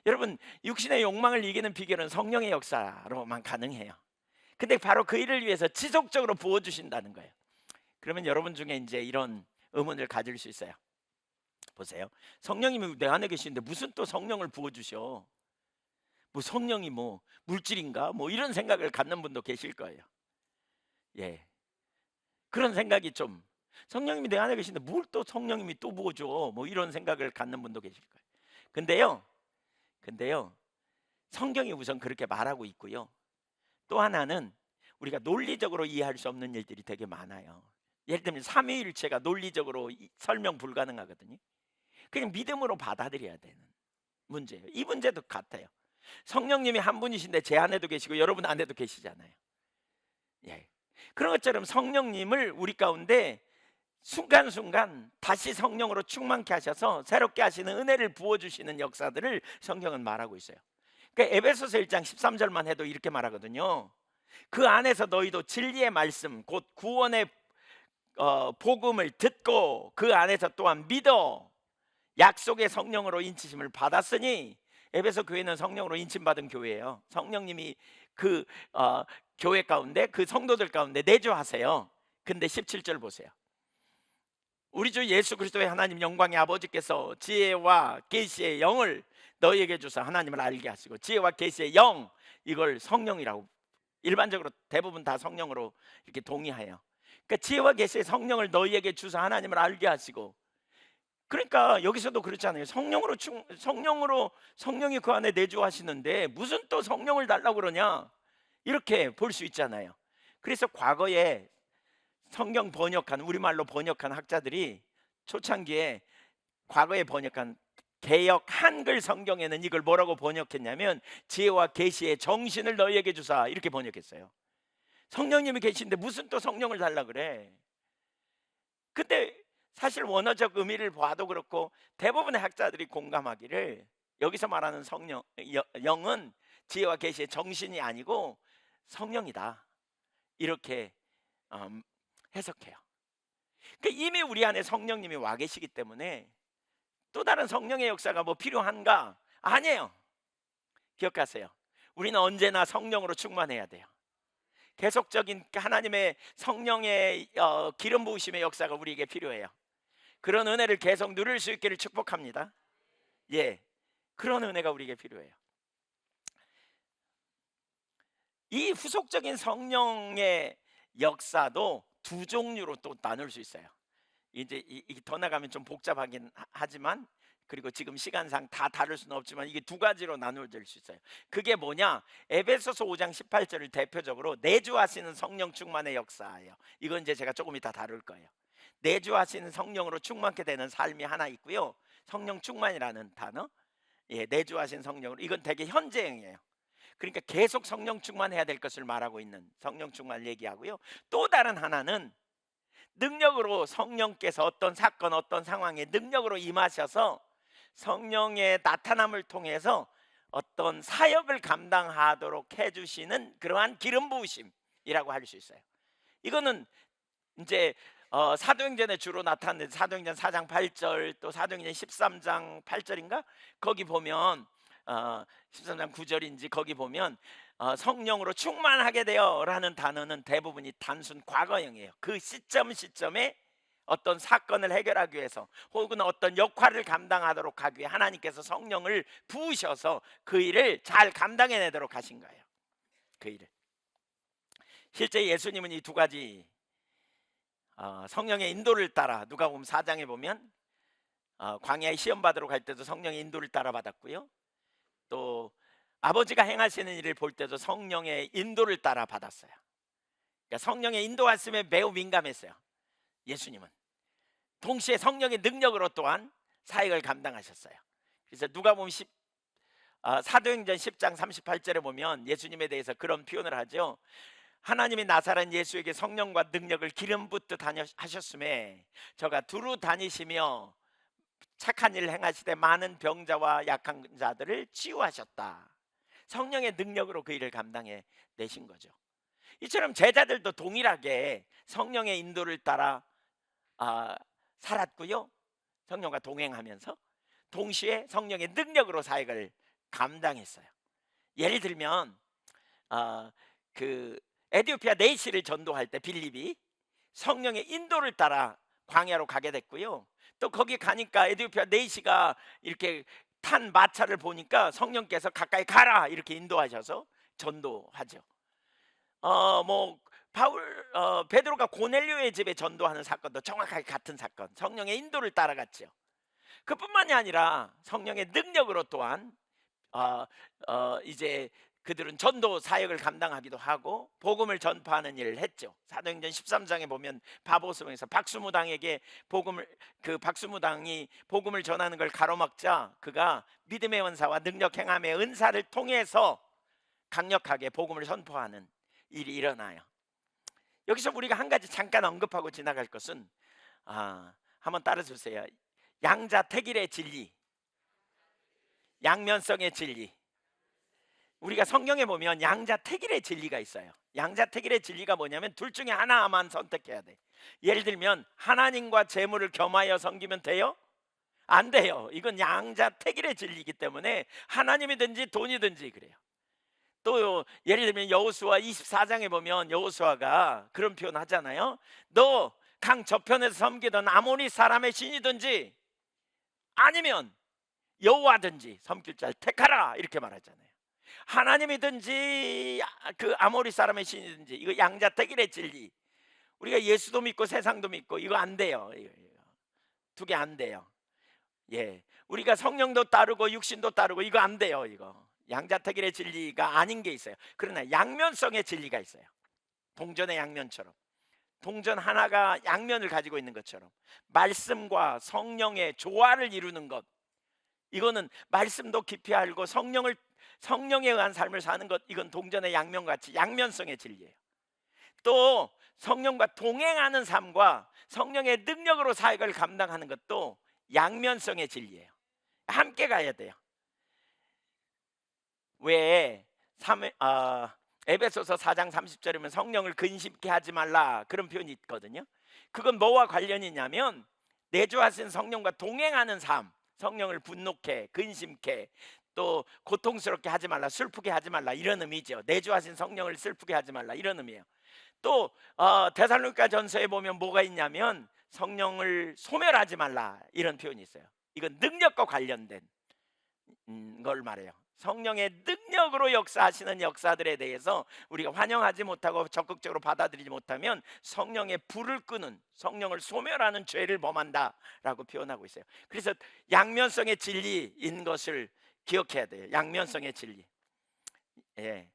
여러분, 육신의 욕망을 이기는 비결은 성령의 역사로만 가능해요. 근데 바로 그 일을 위해서 지속적으로 부어주신다는 거예요. 그러면 여러분 중에 이제 이런 의문을 가질 수 있어요. 보세요. 성령님이 내 안에 계시는데 무슨 또 성령을 부어주셔? 뭐 성령이 뭐 물질인가? 뭐 이런 생각을 갖는 분도 계실 거예요. 예, 그런 생각이 좀, 성령님이 내 안에 계신데 뭘 또 성령님이 또 부어줘? 뭐 이런 생각을 갖는 분도 계실 거예요. 근데요, 성경이 우선 그렇게 말하고 있고요. 또 하나는 우리가 논리적으로 이해할 수 없는 일들이 되게 많아요. 예를 들면 삼위일체가 논리적으로 설명 불가능하거든요. 그냥 믿음으로 받아들여야 되는 문제예요. 이 문제도 같아요. 성령님이 한 분이신데 제 안에도 계시고 여러분 안에도 계시잖아요. 예. 그런 것처럼 성령님을 우리 가운데 순간순간 다시 성령으로 충만케 하셔서 새롭게 하시는 은혜를 부어주시는 역사들을 성경은 말하고 있어요. 그러니까 에베소서 1장 13절만 해도 이렇게 말하거든요. 그 안에서 너희도 진리의 말씀 곧 구원의 복음을 듣고 그 안에서 또한 믿어 약속의 성령으로 인치심을 받았으니, 에베소 교회는 성령으로 인침받은 교회예요. 성령님이 그 교회 가운데 그 성도들 가운데 내주하세요. 근데 17절 보세요. 우리 주 예수 그리스도의 하나님 영광의 아버지께서 지혜와 계시의 영을 너희에게 주사 하나님을 알게 하시고, 지혜와 계시의 영, 이걸 성령이라고 일반적으로 대부분 다 성령으로 이렇게 동의해요. 그러니까 지혜와 계시의 성령을 너희에게 주사 하나님을 알게 하시고, 그러니까 여기서도 그렇잖아요. 성령이 그 안에 내주하시는데 무슨 또 성령을 달라고 그러냐, 이렇게 볼 수 있잖아요. 그래서 과거에 성경 번역한, 우리말로 번역한 학자들이 초창기에 과거에 번역한 개역 한글 성경에는 이걸 뭐라고 번역했냐면 지혜와 계시의 정신을 너희에게 주사, 이렇게 번역했어요. 성령님이 계신데 무슨 또 성령을 달라 그래. 근데 사실 원어적 의미를 봐도 그렇고 대부분의 학자들이 공감하기를 여기서 말하는 영은 지혜와 계시의 정신이 아니고 성령이다, 이렇게 해석해요. 그러니까 이미 우리 안에 성령님이 와 계시기 때문에 또 다른 성령의 역사가 뭐 필요한가? 아니에요. 기억하세요. 우리는 언제나 성령으로 충만해야 돼요. 계속적인 하나님의 성령의 기름 부으심의 역사가 우리에게 필요해요. 그런 은혜를 계속 누릴 수 있기를 축복합니다. 예, 그런 은혜가 우리에게 필요해요. 이 후속적인 성령의 역사도 두 종류로 또 나눌 수 있어요. 이제 이게 더 나가면 좀 복잡하긴 하지만, 그리고 지금 시간상 다 다룰 수는 없지만 이게 두 가지로 나눌 수 있어요. 그게 뭐냐? 에베소서 5장 18절을 대표적으로 내주하시는 성령 충만의 역사예요. 이건 이제 제가 조금 이따 다룰 거예요. 내주하시는 성령으로 충만케 되는 삶이 하나 있고요. 성령 충만이라는 단어, 예, 내주하신 성령으로, 이건 되게 현재형이에요. 그러니까 계속 성령 충만해야 될 것을 말하고 있는 성령 충만을 얘기하고요. 또 다른 하나는 능력으로 성령께서 어떤 사건 어떤 상황에 능력으로 임하셔서 성령의 나타남을 통해서 어떤 사역을 감당하도록 해주시는 그러한 기름 부으심이라고 할 수 있어요. 이거는 이제 사도행전에 주로 나타나는 사도행전 4장 8절, 또 사도행전 13장 8절인가 거기 보면 13장 9절인지 거기 보면 성령으로 충만하게 되어라는 단어는 대부분이 단순 과거형이에요. 그 시점에 어떤 사건을 해결하기 위해서 혹은 어떤 역할을 감당하도록 하기 위해 하나님께서 성령을 부으셔서 그 일을 잘 감당해내도록 하신 거예요. 그 일을. 실제 예수님은 이 두 가지 성령의 인도를 따라, 누가복음 4장에 보면 광야에 시험 받으러 갈 때도 성령의 인도를 따라 받았고요. 또 아버지가 행하시는 일을 볼 때도 성령의 인도를 따라 받았어요. 그러니까 성령의 인도하심에 매우 민감했어요, 예수님은. 동시에 성령의 능력으로 또한 사역을 감당하셨어요. 그래서 누가복음 사도행전 10장 38절에 보면 예수님에 대해서 그런 표현을 하죠. 하나님이 나사렛 예수에게 성령과 능력을 기름 붓듯 하셨음에 저가 두루 다니시며 착한 일을 행하시되 많은 병자와 약한 자들을 치유하셨다. 성령의 능력으로 그 일을 감당해 내신 거죠. 이처럼 제자들도 동일하게 성령의 인도를 따라 아, 살았고요. 성령과 동행하면서 동시에 성령의 능력으로 사역을 감당했어요. 예를 들면 그 에티오피아 네이시를 전도할 때 빌립이 성령의 인도를 따라 광야로 가게 됐고요. 또 거기 가니까 에티오피아 네이시가 이렇게 탄 마차를 보니까 성령께서 가까이 가라 이렇게 인도하셔서 전도하죠. 뭐 베드로가 고넬료의 집에 전도하는 사건도 정확하게 같은 사건, 성령의 인도를 따라갔죠. 그뿐만이 아니라 성령의 능력으로 또한 이제 그들은 전도 사역을 감당하기도 하고 복음을 전파하는 일을 했죠. 사도행전 13장에 보면 바보스에서 박수무당에게 박수무당이 복음을 전하는 걸 가로막자 그가 믿음의 은사와 능력 행함의 은사를 통해서 강력하게 복음을 선포하는 일이 일어나요. 여기서 우리가 한 가지 잠깐 언급하고 지나갈 것은 한번 따라주세요. 양자택일의 진리, 양면성의 진리. 우리가 성경에 보면 양자택일의 진리가 있어요. 양자택일의 진리가 뭐냐면 둘 중에 하나만 선택해야 돼. 예를 들면 하나님과 재물을 겸하여 섬기면 돼요? 안 돼요. 이건 양자택일의 진리이기 때문에 하나님이든지 돈이든지 그래요. 또 예를 들면 여호수아 24장에 보면 여호수아가 그런 표현 하잖아요. 너 강 저편에서 섬기던 아모리 사람의 신이든지 아니면 여호와든지 섬길 자를 택하라 이렇게 말하잖아요. 하나님이든지 그 아모리 사람의 신이든지 이거 양자택일의 진리. 우리가 예수도 믿고 세상도 믿고 이거 안 돼요. 두 개 안 돼요. 예, 우리가 성령도 따르고 육신도 따르고 이거 안 돼요. 이거 양자택일의 진리가 아닌 게 있어요. 그러나 양면성의 진리가 있어요. 동전의 양면처럼 동전 하나가 양면을 가지고 있는 것처럼 말씀과 성령의 조화를 이루는 것, 이거는 말씀도 깊이 알고 성령에 의한 삶을 사는 것, 이건 동전의 양면같이 양면성의 진리예요. 또 성령과 동행하는 삶과 성령의 능력으로 사역을 감당하는 것도 양면성의 진리예요. 함께 가야 돼요. 왜 에베소서 4장 30절이면 성령을 근심케 하지 말라 그런 표현이 있거든요. 그건 뭐와 관련이 있냐면 내주하신 성령과 동행하는 삶, 성령을 분노케 근심케 또 고통스럽게 하지 말라, 슬프게 하지 말라 이런 의미죠. 내주하신 성령을 슬프게 하지 말라 이런 의미예요. 또 데살로니가 전서에 보면 뭐가 있냐면 성령을 소멸하지 말라 이런 표현이 있어요. 이건 능력과 관련된 걸 말해요. 성령의 능력으로 역사하시는 역사들에 대해서 우리가 환영하지 못하고 적극적으로 받아들이지 못하면 성령의 불을 끄는, 성령을 소멸하는 죄를 범한다라고 표현하고 있어요. 그래서 양면성의 진리인 것을 기억해야 돼요. 양면성의 진리. 예.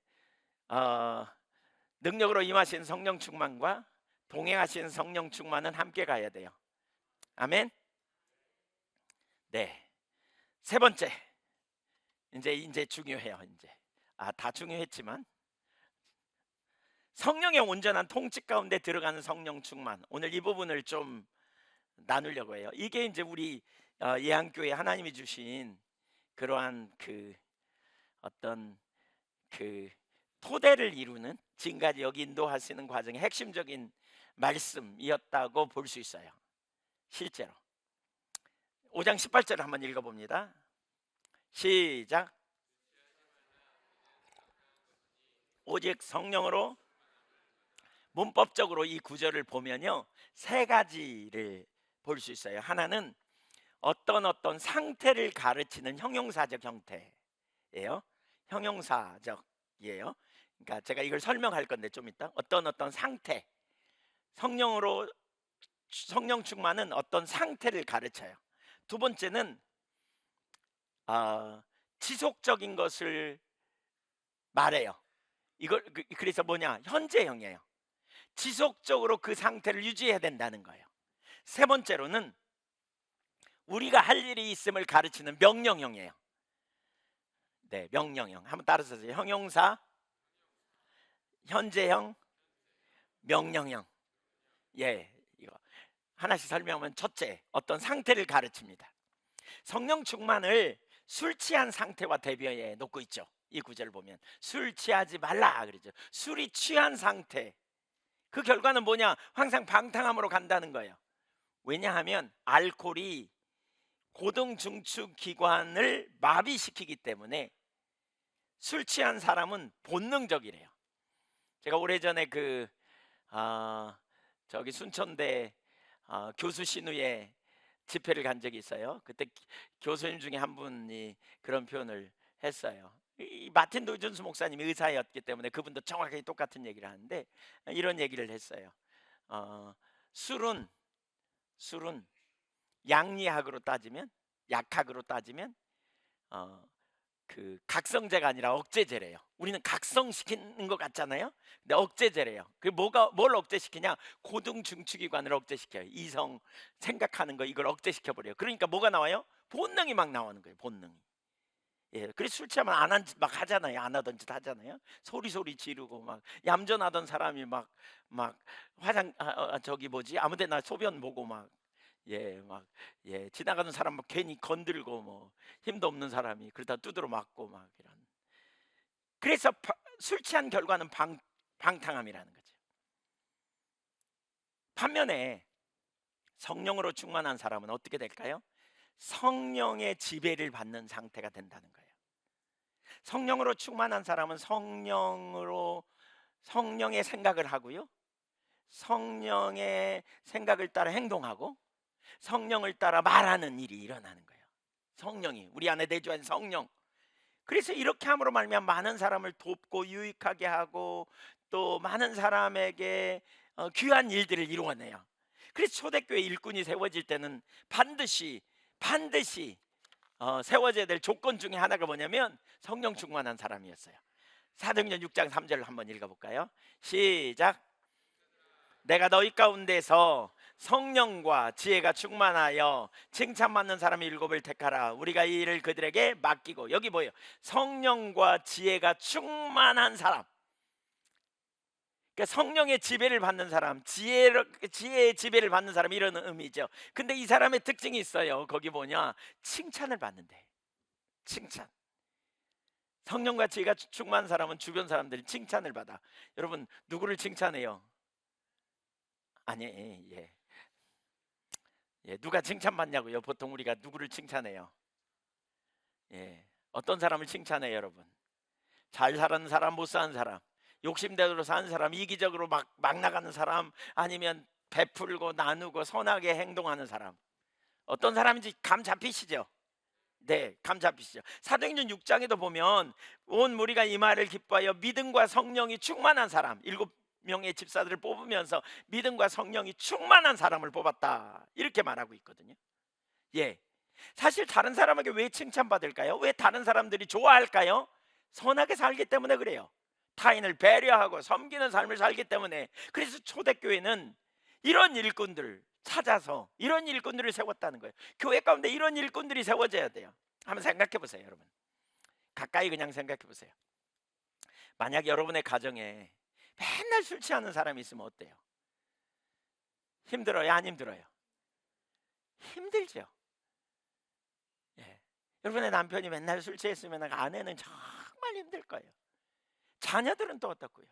능력으로 임하신 성령 충만과 동행하신 성령 충만은 함께 가야 돼요. 아멘. 네. 세 번째. 이제 중요해요. 다 중요했지만 성령의 온전한 통치 가운데 들어가는 성령 충만. 오늘 이 부분을 좀 나누려고 해요. 이게 이제 우리 예한교회 하나님이 주신 그러한 어떤 토대를 이루는 지금까지 여기 인도하시는 과정의 핵심적인 말씀이었다고 볼 수 있어요. 실제로 5장 18절을 한번 읽어봅니다. 시작. 오직 성령으로, 문법적으로 이 구절을 보면요 세 가지를 볼 수 있어요. 하나는 어떤 상태를 가르치는 형용사적 형태예요. 형용사적이에요. 그러니까 제가 이걸 설명할 건데 좀 이따 어떤 상태, 성령으로 성령 충만은 어떤 상태를 가르쳐요. 두 번째는 지속적인 것을 말해요. 이걸 그래서 뭐냐, 현재형이에요. 지속적으로 그 상태를 유지해야 된다는 거예요. 세 번째로는 우리가 할 일이 있음을 가르치는 명령형이에요. 네, 명령형. 한번 따라서 하세요. 형용사, 현재형, 명령형. 예, 이거 하나씩 설명하면 첫째, 어떤 상태를 가르칩니다. 성령 충만을 술 취한 상태와 대비해 놓고 있죠. 이 구절을 보면 술 취하지 말라 그러죠. 술이 취한 상태. 그 결과는 뭐냐? 항상 방탕함으로 간다는 거예요. 왜냐하면 알코올이 고등 중추 기관을 마비시키기 때문에 술 취한 사람은 본능적이래요. 제가 오래전에 저기 순천대 교수 신우에 집회를 간 적이 있어요. 그때 교수님 중에 한 분이 그런 표현을 했어요. 이 마틴 노이존스 목사님이 의사였기 때문에 그분도 정확하게 똑같은 얘기를 하는데 이런 얘기를 했어요. 어, 술은 술은 양리학으로 따지면, 약학으로 따지면 그 각성제가 아니라 억제제래요. 우리는 각성시키는 것 같잖아요. 근데 억제제래요. 그 뭐가 뭘 억제시키냐? 고등 중추기관을 억제시켜요. 이성 생각하는 거 이걸 억제시켜 버려요. 그러니까 뭐가 나와요? 본능이 막 나오는 거예요. 본능이. 예, 그래서 술 취하면 안 한 짓 막 하잖아요. 안 하던 짓 하잖아요. 소리 지르고 막 얌전하던 사람이 막 화장 저기 뭐지 아무데나 소변 보고 막 예, 막 예, 지나가는 사람 막 괜히 건들고 뭐 힘도 없는 사람이 그러다 두드러 맞고 막 이런. 그래서 술 취한 결과는 방탕함이라는 거죠. 반면에 성령으로 충만한 사람은 어떻게 될까요? 성령의 지배를 받는 상태가 된다는 거예요. 성령으로 충만한 사람은 성령의 생각을 하고요. 성령의 생각을 따라 행동하고 성령을 따라 말하는 일이 일어나는 거예요. 성령이 우리 안에 내주한 성령. 그래서 이렇게 함으로 말미암아 많은 사람을 돕고 유익하게 하고 또 많은 사람에게 귀한 일들을 이루어내요. 그래서 초대교회 일꾼이 세워질 때는 반드시 세워져야 될 조건 중에 하나가 뭐냐면 성령 충만한 사람이었어요. 사도행전 6장 3절을 한번 읽어볼까요? 시작. 내가 너희 가운데서 성령과 지혜가 충만하여 칭찬받는 사람 일곱을 택하라. 우리가 이 일을 그들에게 맡기고. 여기 뭐예요? 성령과 지혜가 충만한 사람. 그러니까 성령의 지배를 받는 사람, 지혜의 지배를 받는 사람, 이런 의미죠. 근데 이 사람의 특징이 있어요. 거기 뭐냐? 칭찬을 받는데. 칭찬. 성령과 지혜가 충만한 사람은 주변 사람들이 칭찬을 받아. 여러분 누구를 칭찬해요? 아니, 예. 예, 누가 칭찬받냐고요? 보통 우리가 누구를 칭찬해요? 예, 어떤 사람을 칭찬해요, 여러분? 잘 사는 사람, 못 사는 사람, 욕심대로 사는 사람, 이기적으로 막 나가는 사람, 아니면 베풀고 나누고 선하게 행동하는 사람. 어떤 사람인지 감 잡히시죠? 네, 감 잡히시죠? 사도행전 6장에도 보면 온 무리가 이 말을 기뻐하여 믿음과 성령이 충만한 사람, 7명의 집사들을 뽑으면서 믿음과 성령이 충만한 사람을 뽑았다, 이렇게 말하고 있거든요. 예, 사실 다른 사람에게 왜 칭찬받을까요? 왜 다른 사람들이 좋아할까요? 선하게 살기 때문에 그래요. 타인을 배려하고 섬기는 삶을 살기 때문에. 그래서 초대교회는 이런 일꾼들을 찾아서 이런 일꾼들을 세웠다는 거예요. 교회 가운데 이런 일꾼들이 세워져야 돼요. 한번 생각해 보세요, 여러분. 가까이 그냥 생각해 보세요. 만약 여러분의 가정에 맨날 술 취하는 사람이 있으면 어때요? 힘들어요? 안 힘들어요? 힘들죠. 예. 여러분의 남편이 맨날 술 취했으면 아내는 정말 힘들 거예요. 자녀들은 또 어떻고요?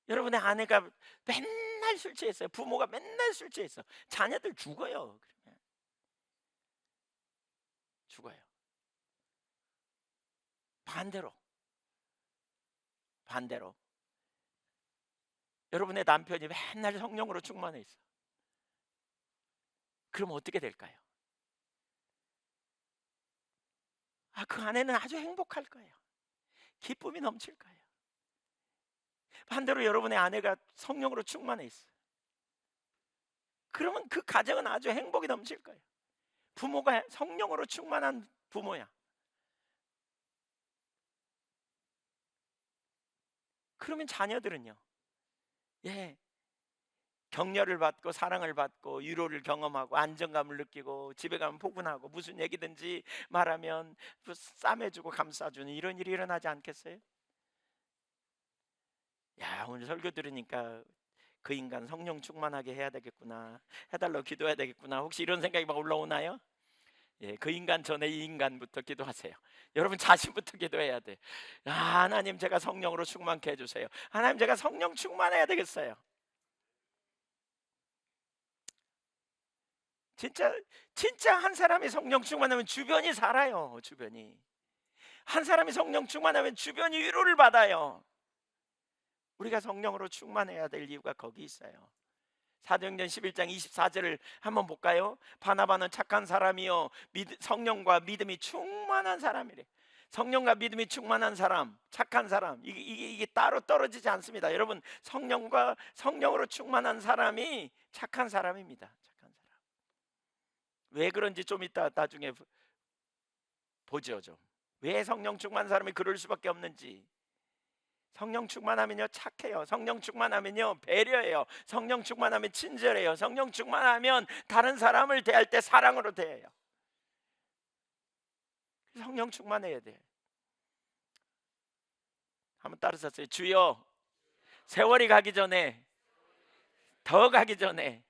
여러분의 아내가 맨날 술 취했어요. 부모가 맨날 술 취했어. 자녀들 죽어요. 그러면 죽어요. 반대로 반대로 여러분의 남편이 맨날 성령으로 충만해 있어. 그럼 어떻게 될까요? 그 아내는 아주 행복할 거예요. 기쁨이 넘칠 거예요. 반대로 여러분의 아내가 성령으로 충만해 있어. 그러면 그 가정은 아주 행복이 넘칠 거예요. 부모가 성령으로 충만한 부모야. 그러면 자녀들은요. 예, 격려를 받고 사랑을 받고 위로를 경험하고 안정감을 느끼고 집에 가면 포근하고 무슨 얘기든지 말하면 싸매주고 감싸주는 이런 일이 일어나지 않겠어요? 야, 오늘 설교 들으니까 그 인간 성령 충만하게 해야 되겠구나, 해달라고 기도해야 되겠구나, 혹시 이런 생각이 막 올라오나요? 예, 그 인간 전에 이 인간부터 기도하세요. 여러분 자신부터 기도해야 돼. 아, 하나님 제가 성령으로 충만케 해주세요. 하나님 제가 성령 충만해야 되겠어요. 진짜 진짜 한 사람이 성령 충만하면 주변이 살아요. 주변이 한 사람이 성령 충만하면 주변이 위로를 받아요. 우리가 성령으로 충만해야 될 이유가 거기 있어요. 사도행전 11장 24절을 한번 볼까요? 바나바는 착한 사람이요 성령과 믿음이 충만한 사람이래. 성령과 믿음이 충만한 사람, 착한 사람, 이게 따로 떨어지지 않습니다. 여러분, 성령으로 충만한 사람이 착한 사람입니다. 착한 사람. 왜 그런지 좀 이따 나중에 보죠. 좀 왜 성령 충만한 사람이 그럴 수밖에 없는지. 성령 충만하면요 착해요. 성령 충만하면요 배려해요. 성령 충만하면 친절해요. 성령 충만하면 다른 사람을 대할 때 사랑으로 대해요. 성령 충만해야 돼. 한번 따라서요. 주여, 세월이 가기 전에, 더 가기 전에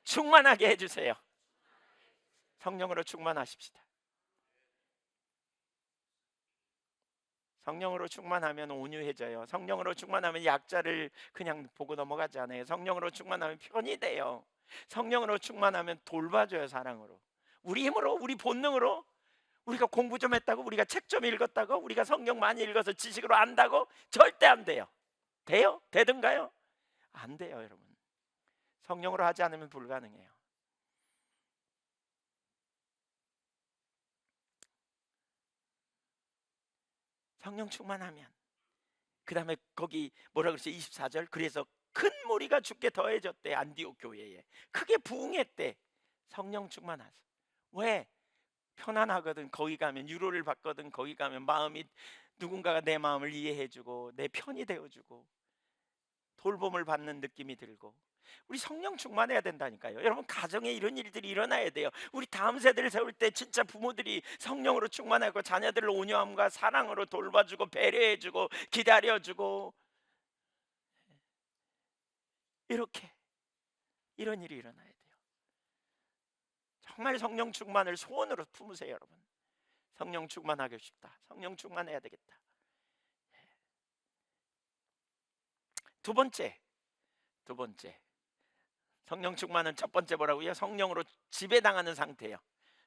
충만하게 해주세요. 성령으로 충만하십시다. 성령으로 충만하면 온유해져요. 성령으로 충만하면 약자를 그냥 보고 넘어가지 않아요. 성령으로 충만하면 편이 돼요. 성령으로 충만하면 돌봐줘요. 사랑으로. 우리 힘으로, 우리 본능으로, 우리가 공부 좀 했다고, 우리가 책 좀 읽었다고, 우리가 성경 많이 읽어서 지식으로 안다고 절대 안 돼요. 돼요? 되든가요? 안 돼요. 여러분, 성령으로 하지 않으면 불가능해요. 성령 충만하면, 그 다음에 거기 뭐라 그랬어요? 24절. 그래서 큰 무리가 주께 더해졌대. 안디옥 교회에 크게 부흥했대. 성령 충만하서. 왜? 편안하거든. 거기 가면 위로를 받거든. 거기 가면 마음이, 누군가가 내 마음을 이해해주고 내 편이 되어주고 돌봄을 받는 느낌이 들고. 우리 성령 충만해야 된다니까요. 여러분, 가정에 이런 일들이 일어나야 돼요. 우리 다음 세대를 세울 때 진짜 부모들이 성령으로 충만하고 자녀들을 온유함과 사랑으로 돌봐주고 배려해주고 기다려주고, 이렇게 이런 일이 일어나야 돼요. 정말 성령 충만을 소원으로 품으세요. 여러분, 성령 충만하고 싶다. 성령 충만해야 되겠다. 두 번째, 성령 충만은 첫 번째 뭐라고요? 성령으로 지배당하는 상태예요.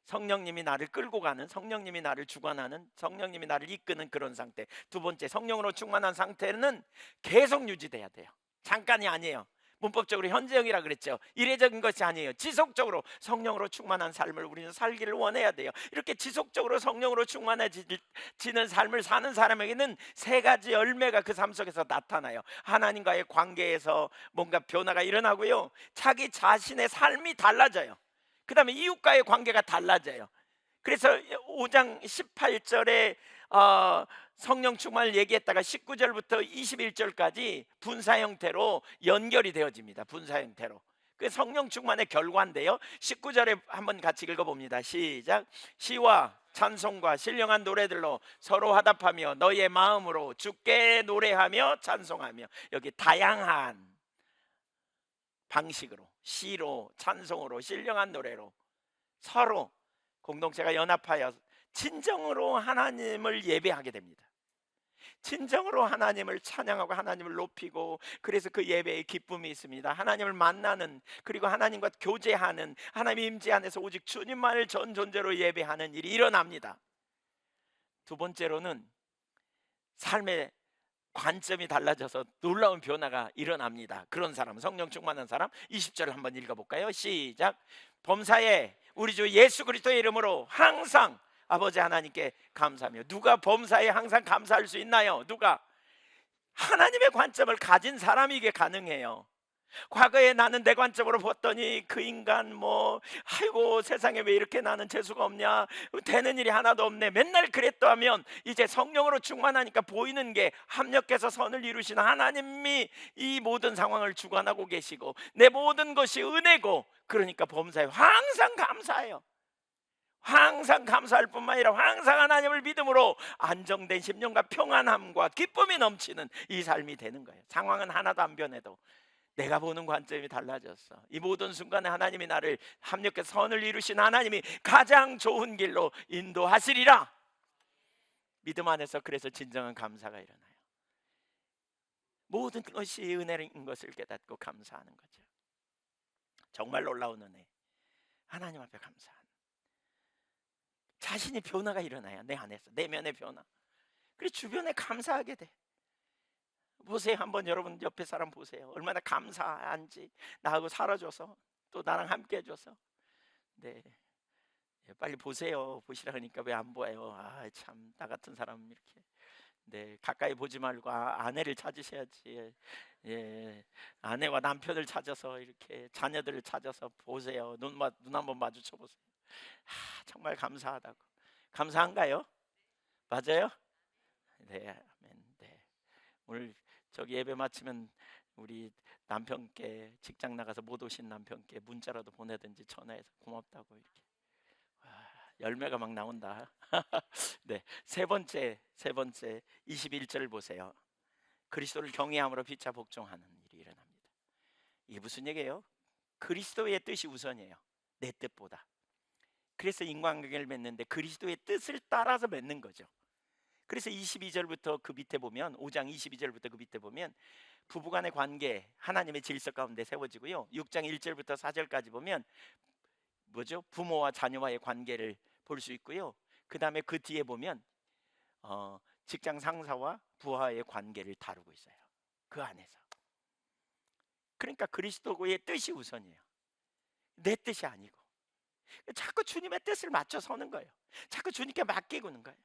성령님이 나를 끌고 가는, 성령님이 나를 주관하는, 성령님이 나를 이끄는 그런 상태. 두 번째, 성령으로 충만한 상태는 계속 유지돼야 돼요. 잠깐이 아니에요. 문법적으로 현재형이라 그랬죠. 이례적인 것이 아니에요. 지속적으로 성령으로 충만한 삶을 우리는 살기를 원해야 돼요. 이렇게 지속적으로 성령으로 충만해지는 삶을 사는 사람에게는 세 가지 열매가 그 삶 속에서 나타나요. 하나님과의 관계에서 뭔가 변화가 일어나고요, 자기 자신의 삶이 달라져요. 그 다음에 이웃과의 관계가 달라져요. 그래서 5장 18절에 성령 충만을 얘기했다가 19절부터 21절까지 분사 형태로 연결이 되어집니다. 분사 형태로. 그 성령 충만의 결과인데요. 19절에 한번 같이 읽어봅니다. 시작. 시와 찬송과 신령한 노래들로 서로 화답하며 너희의 마음으로 주께 노래하며 찬송하며. 여기 다양한 방식으로, 시로, 찬송으로, 신령한 노래로 서로 공동체가 연합하여 진정으로 하나님을 예배하게 됩니다. 진정으로 하나님을 찬양하고 하나님을 높이고, 그래서 그 예배에 기쁨이 있습니다. 하나님을 만나는, 그리고 하나님과 교제하는, 하나님의 임재 안에서 오직 주님만을 전 존재로 예배하는 일이 일어납니다. 두 번째로는 삶의 관점이 달라져서 놀라운 변화가 일어납니다. 그런 사람, 성령 충만한 사람, 20절을 한번 읽어볼까요? 시작. 범사에 우리 주 예수 그리스도의 이름으로 항상 아버지 하나님께 감사하며. 누가 범사에 항상 감사할 수 있나요? 누가? 하나님의 관점을 가진 사람이 이게 가능해요. 과거에 나는 내 관점으로 봤더니 그 인간 뭐 아이고 세상에 왜 이렇게 나는 재수가 없냐, 되는 일이 하나도 없네, 맨날 그랬다면 이제 성령으로 충만하니까 보이는 게 합력해서 선을 이루시는 하나님이 이 모든 상황을 주관하고 계시고 내 모든 것이 은혜고, 그러니까 범사에 항상 감사해요. 항상 감사할 뿐만 아니라 항상 하나님을 믿음으로 안정된 심령과 평안함과 기쁨이 넘치는 이 삶이 되는 거예요. 상황은 하나도 안 변해도 내가 보는 관점이 달라졌어. 이 모든 순간에 하나님이 나를 합력해서 선을 이루신 하나님이 가장 좋은 길로 인도하시리라. 믿음 안에서 그래서 진정한 감사가 일어나요. 모든 것이 은혜인 것을 깨닫고 감사하는 거죠. 정말 놀라운 은혜, 하나님 앞에 감사하는, 자신이 변화가 일어나요. 내 안에서 내면의 변화. 그래서 주변에 감사하게 돼. 보세요, 한번 여러분 옆에 사람 보세요. 얼마나 감사한지, 나하고 살아줘서 또 나랑 함께 해줘서. 네, 빨리 보세요. 보시라 하니까 왜 안 보여요? 아, 참, 나 같은 사람 이렇게. 네, 가까이 보지 말고 아내를 찾으셔야지. 예, 아내와 남편을 찾아서 이렇게 자녀들을 찾아서 보세요. 눈 한번 마주쳐 보세요. 정말 감사하다고. 감사한가요? 맞아요? 네, 아멘. 네. 오늘 저기 예배 마치면 우리 남편께, 직장 나가서 못 오신 남편께 문자라도 보내든지 전화해서 고맙다고 이렇게. 와, 열매가 막 나온다. 네, 세 번째 21절 보세요. 그리스도를 경외함으로 피차 복종하는 일이 일어납니다. 이게 무슨 얘기예요? 그리스도의 뜻이 우선이에요, 내 뜻보다. 그래서 인간관계를 맺는데 그리스도의 뜻을 따라서 맺는 거죠. 그래서 22절부터 그 밑에 보면, 5장 22절부터 그 밑에 보면 부부간의 관계 하나님의 질서 가운데 세워지고요. 6장 1절부터 4절까지 보면 뭐죠? 부모와 자녀와의 관계를 볼 수 있고요. 그 다음에 그 뒤에 보면 직장 상사와 부하의 관계를 다루고 있어요, 그 안에서. 그러니까 그리스도의 뜻이 우선이에요, 내 뜻이 아니고. 자꾸 주님의 뜻을 맞춰 서는 거예요. 자꾸 주님께 맡기고는 거예요.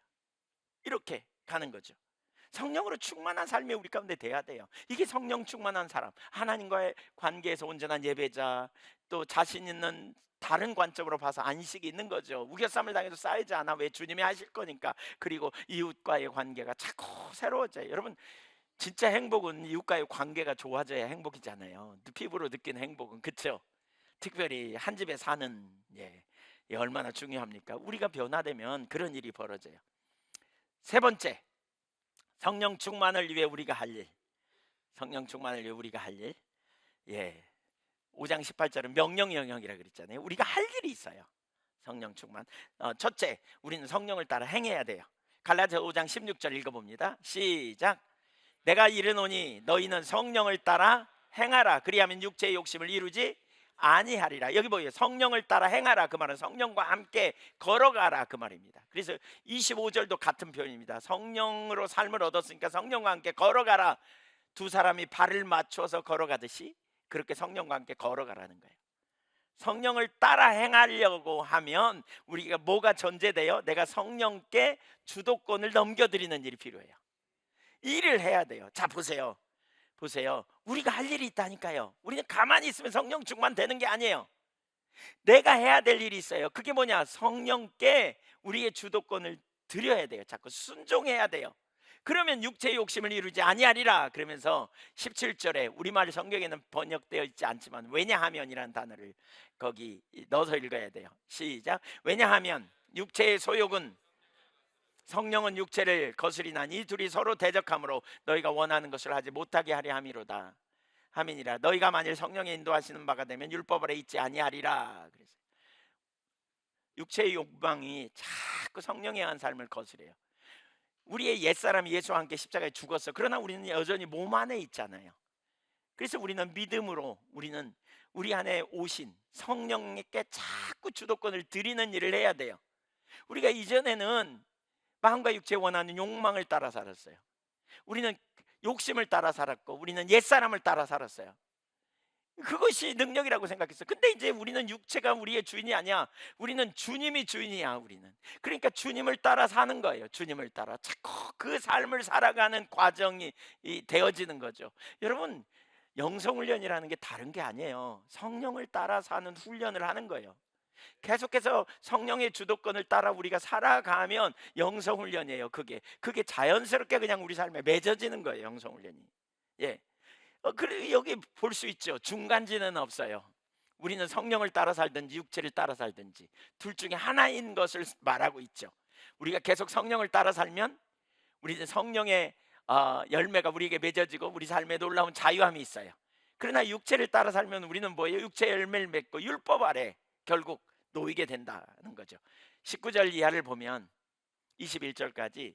이렇게 가는 거죠. 성령으로 충만한 삶이 우리 가운데 돼야 돼요. 이게 성령 충만한 사람, 하나님과의 관계에서 온전한 예배자, 또 자신 있는 다른 관점으로 봐서 안식이 있는 거죠. 우겨쌈을 당해도 쌓이지 않아. 왜? 주님이 하실 거니까. 그리고 이웃과의 관계가 자꾸 새로워져요. 여러분, 진짜 행복은 이웃과의 관계가 좋아져야 행복이잖아요. 피부로 느끼는 행복은. 그렇죠? 특별히 한 집에 사는, 얼마나 중요합니까? 우리가 변화되면 그런 일이 벌어져요. 세 번째, 성령 충만을 위해 우리가 할 일. 성령 충만을 위해 우리가 할 일. 5장 18절은 명령 영역이라 그랬잖아요. 우리가 할 일이 있어요, 성령 충만. 첫째, 우리는 성령을 따라 행해야 돼요. 갈라디아 5장 16절 읽어봅니다. 시작. 내가 이르노니 너희는 성령을 따라 행하라. 그리하면 육체의 욕심을 이루지 아니하리라. 여기 보여요. 성령을 따라 행하라. 그 말은 성령과 함께 걸어가라, 그 말입니다. 그래서 25절도 같은 표현입니다. 성령으로 삶을 얻었으니까 성령과 함께 걸어가라. 두 사람이 발을 맞춰서 걸어가듯이 그렇게 성령과 함께 걸어가라는 거예요. 성령을 따라 행하려고 하면 우리가 뭐가 전제돼요? 내가 성령께 주도권을 넘겨드리는 일이 필요해요. 일을 해야 돼요. 자, 보세요. 우리가 할 일이 있다니까요. 우리는 가만히 있으면 성령 충만 되는 게 아니에요. 내가 해야 될 일이 있어요. 그게 뭐냐? 성령께 우리의 주도권을 드려야 돼요. 자꾸 순종해야 돼요. 그러면 육체의 욕심을 이루지 아니하리라. 그러면서 17절에 우리말 성경에는 번역되어 있지 않지만 왜냐하면이라는 단어를 거기 넣어서 읽어야 돼요. 시작. 왜냐하면 육체의 소욕은, 성령은 육체를 거스리나니 이 둘이 서로 대적함으로 너희가 원하는 것을 하지 못하게 하려 함이로다. 함이니라. 너희가 만일 성령의 인도하시는 바가 되면 율법 아래 있지 아니하리라. 그래서 육체의 욕망이 자꾸 성령에 의한 삶을 거스려요. 우리의 옛사람이 예수와 함께 십자가에 죽었어. 그러나 우리는 여전히 몸 안에 있잖아요. 그래서 우리는 믿음으로, 우리는 우리 안에 오신 성령님께 자꾸 주도권을 드리는 일을 해야 돼요. 우리가 이전에는 마음과 육체에 원하는 욕망을 따라 살았어요. 우리는 욕심을 따라 살았고 우리는 옛사람을 따라 살았어요. 그것이 능력이라고 생각했어요. 근데 이제 우리는 육체가 우리의 주인이 아니야. 우리는 주님이 주인이야. 우리는 그러니까 주님을 따라 사는 거예요. 주님을 따라 자꾸 그 삶을 살아가는 과정이 되어지는 거죠. 여러분, 영성훈련이라는 게 다른 게 아니에요. 성령을 따라 사는 훈련을 하는 거예요. 계속해서 성령의 주도권을 따라 우리가 살아가면 영성훈련이에요. 그게 자연스럽게 그냥 우리 삶에 맺어지는 거예요. 영성훈련이. 예. 그래 여기 볼 수 있죠. 중간지는 없어요. 우리는 성령을 따라 살든지 육체를 따라 살든지 둘 중에 하나인 것을 말하고 있죠. 우리가 계속 성령을 따라 살면 우리는 성령의 열매가 우리에게 맺어지고 우리 삶에 놀라운 자유함이 있어요. 그러나 육체를 따라 살면 우리는 뭐예요? 육체 열매를 맺고 율법 아래 결국 놓이게 된다는 거죠. 19절 이하를 보면 21절까지,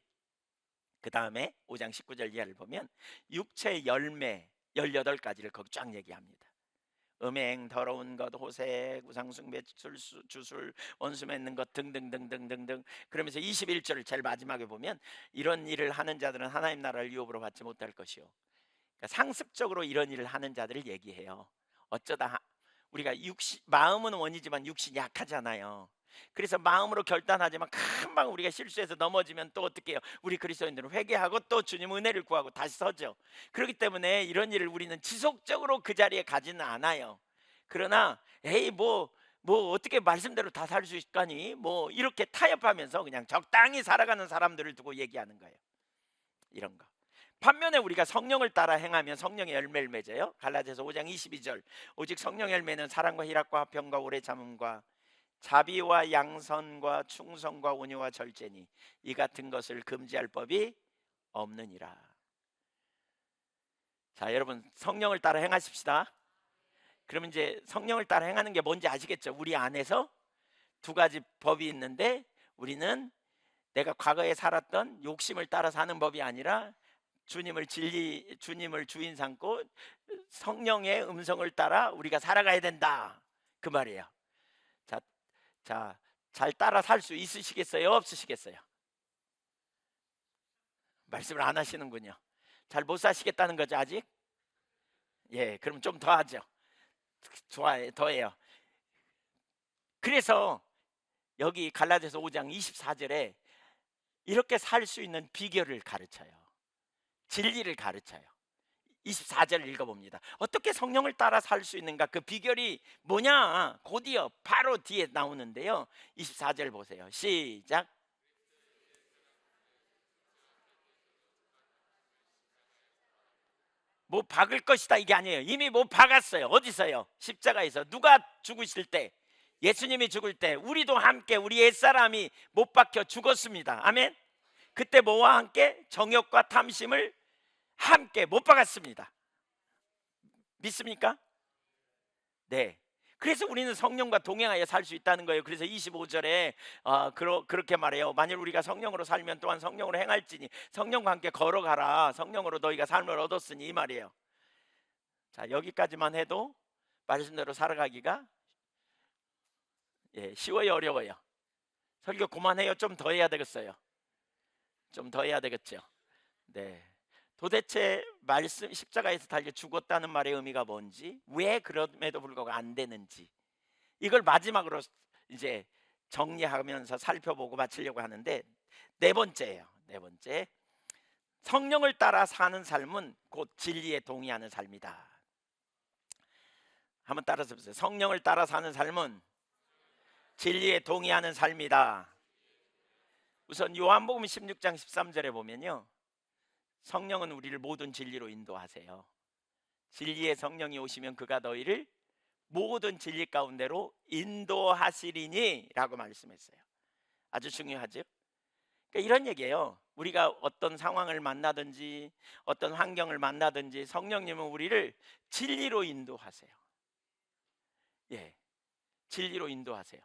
그 다음에 5장 19절 이하를 보면 육체 열매 18가지를 거기 쫙 얘기합니다. 음행, 더러운 것, 호색, 우상숭배, 주술, 원수 맺는 것 등등등등등등. 그러면서 21절을 제일 마지막에 보면 이런 일을 하는 자들은 하나님 나라를 유업으로 받지 못할 것이요. 그러니까 상습적으로 이런 일을 하는 자들을 얘기해요. 어쩌다 우리가 마음은 원이지만 육신이 약하잖아요. 그래서 마음으로 결단하지만 금방 우리가 실수해서 넘어지면 또 어떻게 해요? 우리 그리스도인들은 회개하고 또 주님 은혜를 구하고 다시 서죠. 그렇기 때문에 이런 일을 우리는 지속적으로 그 자리에 가지는 않아요. 그러나 에이 뭐 어떻게 말씀대로 다 살 수 있까니 뭐 이렇게 타협하면서 그냥 적당히 살아가는 사람들을 두고 얘기하는 거예요. 이런 거. 반면에 우리가 성령을 따라 행하면 성령의 열매를 맺어요. 갈라디아서 5장 22절. 오직 성령의 열매는 사랑과 희락과 화평과 오래 참음과 자비와 양선과 충성과 온유와 절제니 이 같은 것을 금지할 법이 없느니라. 자, 여러분 성령을 따라 행하십시다. 그러면 이제 성령을 따라 행하는 게 뭔지 아시겠죠? 우리 안에서 두 가지 법이 있는데 우리는 내가 과거에 살았던 욕심을 따라 사는 법이 아니라 주님을 주인 삼고 성령의 음성을 따라 우리가 살아가야 된다, 그 말이에요. 자, 자, 잘 따라 살 수 있으시겠어요? 없으시겠어요? 말씀을 안 하시는군요. 잘 못 사시겠다는 거죠, 아직? 예, 그럼 좀 더 하죠. 좋아요, 더해요. 그래서 여기 갈라디아서 5장 24절에 이렇게 살 수 있는 비결을 가르쳐요. 진리를 가르쳐요. 24절을 읽어봅니다. 어떻게 성령을 따라 살 수 있는가? 그 비결이 뭐냐? 곧이어 바로 뒤에 나오는데요. 24절 보세요. 시작. 뭐 박을 것이다 이게 아니에요. 이미 뭐 박았어요. 어디서요? 십자가에서. 누가 죽으실 때? 예수님이 죽을 때 우리도 함께 우리 옛사람이 못 박혀 죽었습니다. 아멘. 그때 뭐와 함께? 정욕과 탐심을 함께 못 박았습니다. 믿습니까? 네. 그래서 우리는 성령과 동행하여 살 수 있다는 거예요. 그래서 25절에 그렇게 말해요. 만일 우리가 성령으로 살면 또한 성령으로 행할지니 성령과 함께 걸어가라. 성령으로 너희가 삶을 얻었으니, 이 말이에요. 자, 여기까지만 해도 말씀대로 살아가기가 쉬워요, 어려워요? 설교 그만해요? 좀 더 해야 되겠어요? 좀 더 해야 되겠죠? 네. 도대체 말씀 십자가에서 달려 죽었다는 말의 의미가 뭔지, 왜 그럼에도 불구하고 안 되는지, 이걸 마지막으로 이제 정리하면서 살펴보고 마치려고 하는데, 네 번째예요. 네 번째, 성령을 따라 사는 삶은 곧 진리에 동의하는 삶이다. 한번 따라서 보세요. 성령을 따라 사는 삶은 진리에 동의하는 삶이다. 우선 요한복음 16장 13절에 보면요, 성령은 우리를 모든 진리로 인도하세요. 진리의 성령이 오시면 그가 너희를 모든 진리 가운데로 인도하시리니 라고 말씀했어요. 아주 중요하죠. 그러니까 이런 얘기예요. 우리가 어떤 상황을 만나든지 어떤 환경을 만나든지 성령님은 우리를 진리로 인도하세요. 예, 진리로 인도하세요.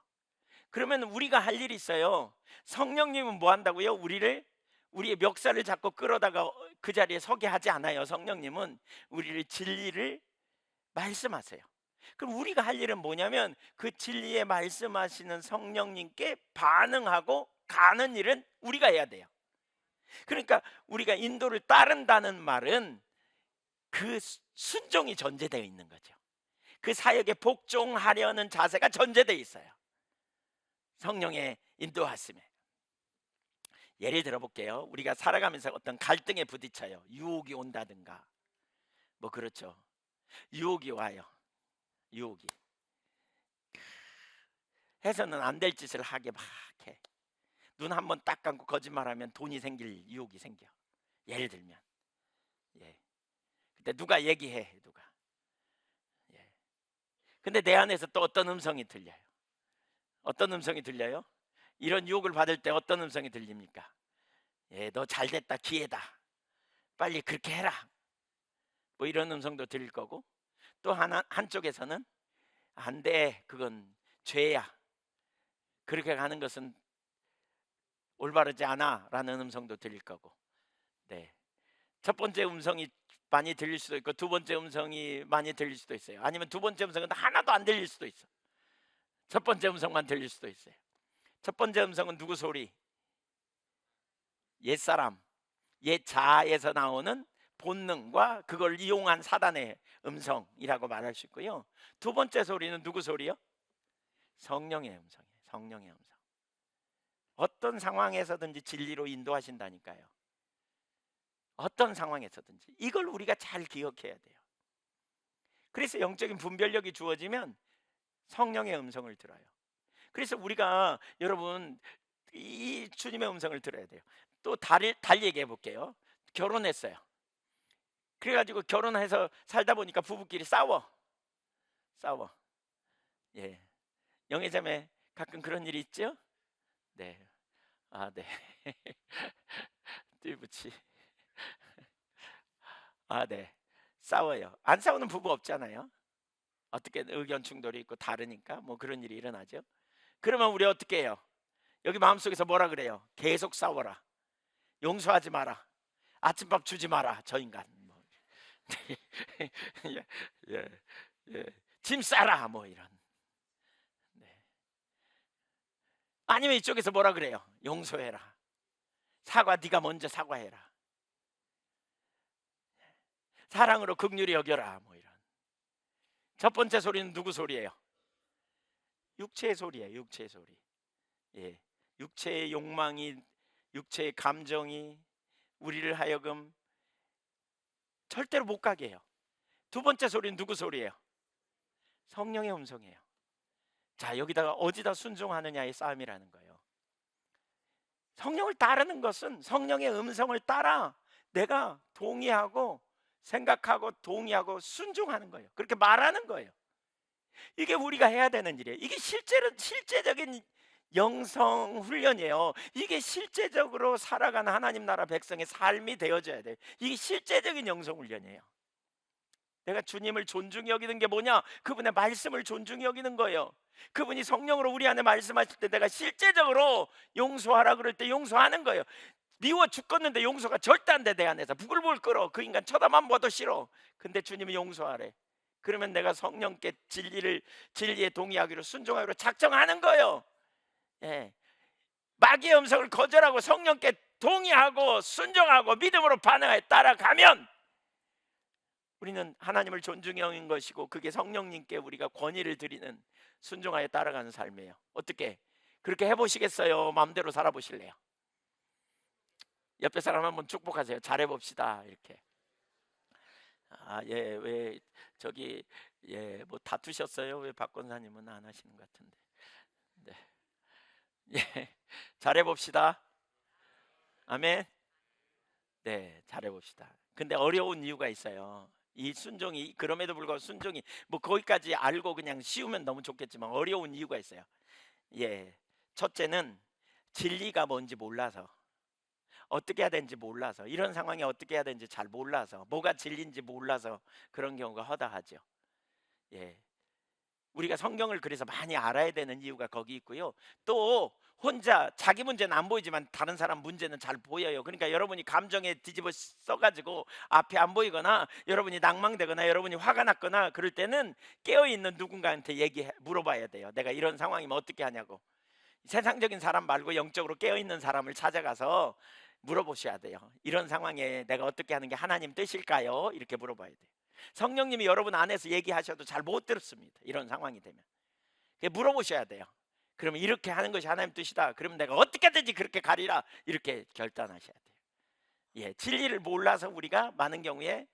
그러면 우리가 할 일이 있어요. 성령님은 뭐 한다고요? 우리의 멱살을 잡고 끌어다가 그 자리에 서게 하지 않아요. 성령님은 우리를 진리를 말씀하세요. 그럼 우리가 할 일은 뭐냐면 그 진리에 말씀하시는 성령님께 반응하고 가는 일은 우리가 해야 돼요. 그러니까 우리가 인도를 따른다는 말은 그 순종이 전제되어 있는 거죠. 그 사역에 복종하려는 자세가 전제되어 있어요. 성령의 인도하심에. 예를 들어 볼게요. 우리가 살아가면서 어떤 갈등에 부딪혀요. 유혹이 온다든가 뭐 그렇죠. 유혹이 와요. 유혹이. 해서는 안 될 짓을 하게 막 해. 눈 한번 딱 감고 거짓말하면 돈이 생길 유혹이 생겨. 예를 들면, 예. 근데 누가 얘기해, 누가. 예. 근데 내 안에서 또 어떤 음성이 들려요. 어떤 음성이 들려요? 이런 유혹을 받을 때 어떤 음성이 들립니까? 예, 너 잘됐다, 기회다. 빨리 그렇게 해라. 뭐 이런 음성도 들릴 거고, 또 한쪽에서는 안 돼, 그건 죄야. 그렇게 가는 것은 올바르지 않아라는 음성도 들릴 거고. 네. 첫 번째 음성이 많이 들릴 수도 있고 두 번째 음성이 많이 들릴 수도 있어요. 아니면 두 번째 음성은 하나도 안 들릴 수도 있어. 첫 번째 음성만 들릴 수도 있어요. 첫 번째 음성은 누구 소리? 옛사람, 옛자에서 나오는 본능과 그걸 이용한 사단의 음성이라고 말할 수 있고요. 두 번째 소리는 누구 소리요? 성령의 음성이에요. 성령의 음성. 어떤 상황에서든지 진리로 인도하신다니까요. 어떤 상황에서든지 이걸 우리가 잘 기억해야 돼요. 그래서 영적인 분별력이 주어지면 성령의 음성을 들어요. 그래서 우리가 여러분 이 주님의 음성을 들어야 돼요. 또 달 얘기해 볼게요. 결혼했어요. 그래가지고 결혼해서 살다 보니까 부부끼리 싸워. 예, 영애자매 가끔 그런 일이 있죠? 네, 아 네, 띠부치. 아 네, 싸워요. 안 싸우는 부부 없잖아요. 어떻게 의견 충돌이 있고 다르니까 뭐 그런 일이 일어나죠. 그러면 우리 어떻게 해요? 여기 마음속에서 뭐라 그래요? 계속 싸워라. 용서하지 마라. 아침밥 주지 마라. 저 인간. 뭐. 예, 예, 예. 짐 싸라. 뭐 이런. 네. 아니면 이쪽에서 뭐라 그래요? 용서해라. 사과 네가 먼저 사과해라. 사랑으로 긍휼히 여겨라. 뭐 이런. 첫 번째 소리는 누구 소리예요? 육체의 소리예요. 육체의 소리. 예. 육체의 욕망이, 육체의 감정이 우리를 하여금 절대로 못 가게 해요. 두 번째 소리는 누구 소리예요? 성령의 음성이에요. 자, 여기다가 어디다 순종하느냐의 싸움이라는 거예요. 성령을 따르는 것은 성령의 음성을 따라 내가 동의하고 생각하고 동의하고 순종하는 거예요. 그렇게 말하는 거예요. 이게 우리가 해야 되는 일이에요. 이게 실제적인 영성 훈련이에요. 이게 실제적으로 살아가는 하나님 나라 백성의 삶이 되어져야 돼요. 이게 실제적인 영성 훈련이에요. 내가 주님을 존중히 여기는 게 뭐냐? 그분의 말씀을 존중히 여기는 거예요. 그분이 성령으로 우리 안에 말씀하실 때 내가 실제적으로 용서하라 그럴 때 용서하는 거예요. 미워 죽겠는데 용서가 절대 안 돼. 내 안에서 부글부글 끓어. 그 인간 쳐다만 봐도 싫어. 근데 주님이 용서하래. 그러면 내가 성령께 진리에 동의하기로 순종하기로 작정하는 거예요. 예. 마귀의 음성을 거절하고 성령께 동의하고 순종하고 믿음으로 반응하여 따라가면 우리는 하나님을 존중해 여긴 것이고 그게 성령님께 우리가 권위를 드리는 순종하여 따라가는 삶이에요. 어떻게? 그렇게 해보시겠어요? 마음대로 살아보실래요? 옆에 사람 한번 축복하세요. 잘해봅시다. 이렇게. 아, 예, 왜 저기 예, 뭐 다투셨어요? 왜 박 권사님은 안 하시는 것 같은데. 네, 예, 잘해봅시다. 아멘. 네, 잘해봅시다. 근데 어려운 이유가 있어요. 이 순종이 그럼에도 불구하고 순종이 뭐 거기까지 알고 그냥 쉬우면 너무 좋겠지만 어려운 이유가 있어요. 예, 첫째는 진리가 뭔지 몰라서 어떻게 해야 되는지 몰라서 이런 상황에 어떻게 해야 되는지 잘 몰라서 뭐가 진리인지 몰라서 그런 경우가 허다하죠. 예, 우리가 성경을 그래서 많이 알아야 되는 이유가 거기 있고요. 또 혼자 자기 문제는 안 보이지만 다른 사람 문제는 잘 보여요. 그러니까 여러분이 감정에 뒤집어 써가지고 앞에 안 보이거나 여러분이 낭망되거나 여러분이 화가 났거나 그럴 때는 깨어있는 누군가한테 물어봐야 돼요. 내가 이런 상황이면 어떻게 하냐고. 세상적인 사람 말고 영적으로 깨어있는 사람을 찾아가서 물어보셔야 돼요. 이런 상황에 내가 어떻게 하는 게 하나님 뜻일까요? 이렇게 물어봐야 돼요. 성령님이 여러분 안에서 얘기하셔도 잘 못 들었습니다. 이런 상황이 되면 물어보셔야 돼요. 그러면 이렇게 하는 것이 하나님 뜻이다. 그러면 내가 어떻게든지 그렇게 가리라. 이렇게 결단하셔야 돼요. 예, 진리를 몰라서 우리가 많은 경우에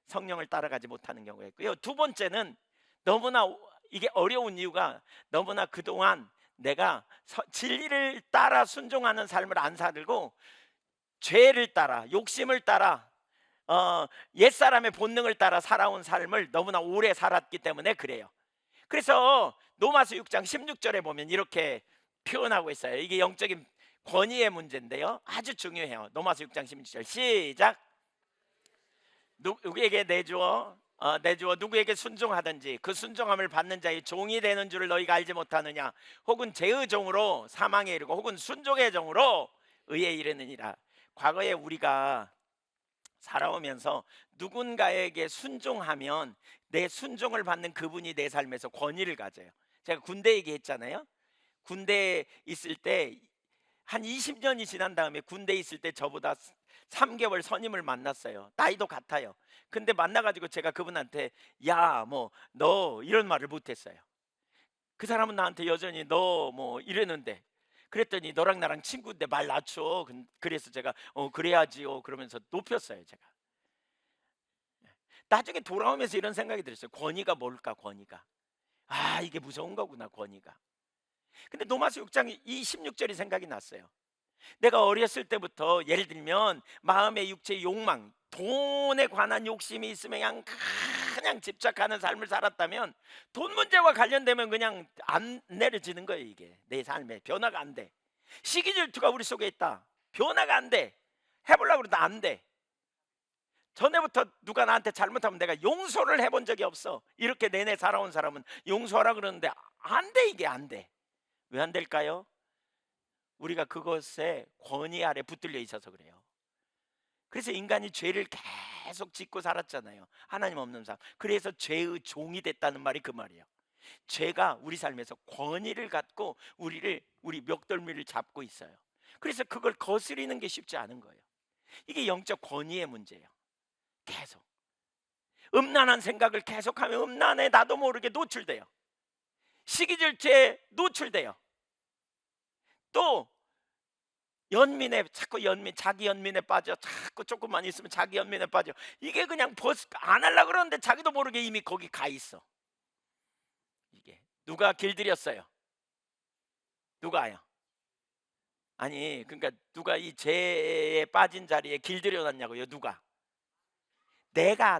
성령을 따라가지 못하는 경우가 있고요. 두 번째는 너무나 이게 어려운 이유가 너무나 그동안 내가 진리를 따라 순종하는 삶을 안 살고 죄를 따라 욕심을 따라 옛사람의 본능을 따라 살아온 삶을 너무나 오래 살았기 때문에 그래요. 그래서 로마서 6장 16절에 보면 이렇게 표현하고 있어요. 이게 영적인 권위의 문제인데요, 아주 중요해요. 로마서 6장 16절 시작. 누구에게 내주어 누구에게 순종하든지 그 순종함을 받는 자의 종이 되는 줄을 너희가 알지 못하느냐. 혹은 죄의 종으로 사망에 이르고 혹은 순종의 종으로 의에 이르느니라. 과거에 우리가 살아오면서 누군가에게 순종하면 내 순종을 받는 그분이 내 삶에서 권위를 가져요. 제가 군대 얘기했잖아요. 군대에 있을 때 한 20년이 지난 다음에 군대에 있을 때 저보다 3개월 선임을 만났어요. 나이도 같아요. 근데 만나가지고 제가 그분한테 야 뭐 너 이런 말을 못했어요. 그 사람은 나한테 여전히 너 뭐 이랬는데, 그랬더니 너랑 나랑 친구인데 말 낮춰. 그래서 제가 그래야지요 그러면서 높였어요. 제가 나중에 돌아오면서 이런 생각이 들었어요. 권위가 뭘까? 권위가, 이게 무서운 거구나, 권위가. 근데 로마서 6장 이 16절이 생각이 났어요. 내가 어렸을 때부터 예를 들면 마음의 육체의 욕망, 돈에 관한 욕심이 있으면 그냥 집착하는 삶을 살았다면 돈 문제와 관련되면 그냥 안 내려지는 거예요. 이게 내 삶에 변화가 안 돼. 시기 질투가 우리 속에 있다. 변화가 안 돼. 해보려고 그러다 안 돼. 전에부터 누가 나한테 잘못하면 내가 용서를 해본 적이 없어. 이렇게 내내 살아온 사람은 용서하라 그러는데 안 돼. 이게 안 돼. 왜 안 될까요? 우리가 그것에 권위 아래 붙들려 있어서 그래요. 그래서 인간이 죄를 계속 짓고 살았잖아요. 하나님 없는 삶. 그래서 죄의 종이 됐다는 말이 그 말이에요. 죄가 우리 삶에서 권위를 갖고 우리 멱덜미를 잡고 있어요. 그래서 그걸 거스리는 게 쉽지 않은 거예요. 이게 영적 권위의 문제예요. 계속 음란한 생각을 계속하면 음란에 나도 모르게 노출돼요. 시기질투에 노출돼요. 또 자기 연민에 빠져. 자꾸 조금만 있으면 자기 연민에 빠져. 이게 그냥 안 하려고 그러는데 자기도 모르게 이미 거기 가 있어. 이게 누가 길들였어요? 누가요? 아니 그러니까 누가 이 죄에 빠진 자리에 길들여 놨냐고요? 누가? 내가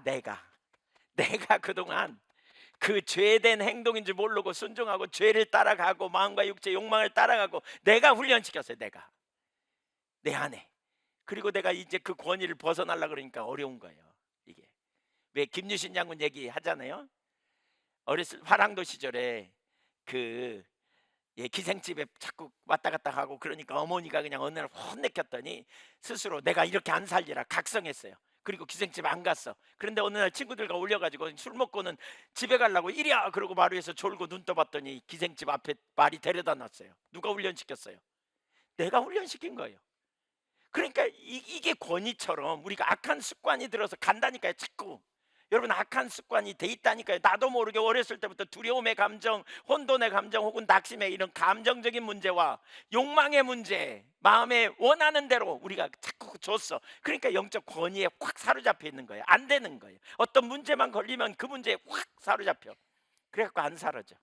그동안 그 죄된 행동인 줄 모르고 순종하고 죄를 따라가고 마음과 육체 욕망을 따라가고 내가 훈련시켰어요. 내가 내 안에. 그리고 내가 이제 그 권위를 벗어나려고 그러니까 어려운 거예요. 이게 왜 김유신 장군 얘기 하잖아요. 어렸을 화랑도 시절에 그 기생집에 자꾸 왔다 갔다 하고 그러니까 어머니가 그냥 어느 날 혼내켰더니 스스로 내가 이렇게 안 살리라 각성했어요. 그리고 기생집 안 갔어. 그런데 어느 날 친구들과 올려가지고 술 먹고는 집에 가려고 이리야 그러고 마루에서 졸고 눈 떠봤더니 기생집 앞에 말이 데려다 놨어요. 누가 훈련시켰어요? 내가 훈련시킨 거예요. 그러니까 이게 권위처럼 우리가 악한 습관이 들어서 간다니까요. 자꾸 여러분 악한 습관이 돼 있다니까요. 나도 모르게 어렸을 때부터 두려움의 감정, 혼돈의 감정 혹은 낙심의 이런 감정적인 문제와 욕망의 문제, 마음에 원하는 대로 우리가 자꾸 줬어. 그러니까 영적 권위에 확 사로잡혀 있는 거예요. 안 되는 거예요. 어떤 문제만 걸리면 그 문제에 확 사로잡혀. 그래갖고 안 사라져.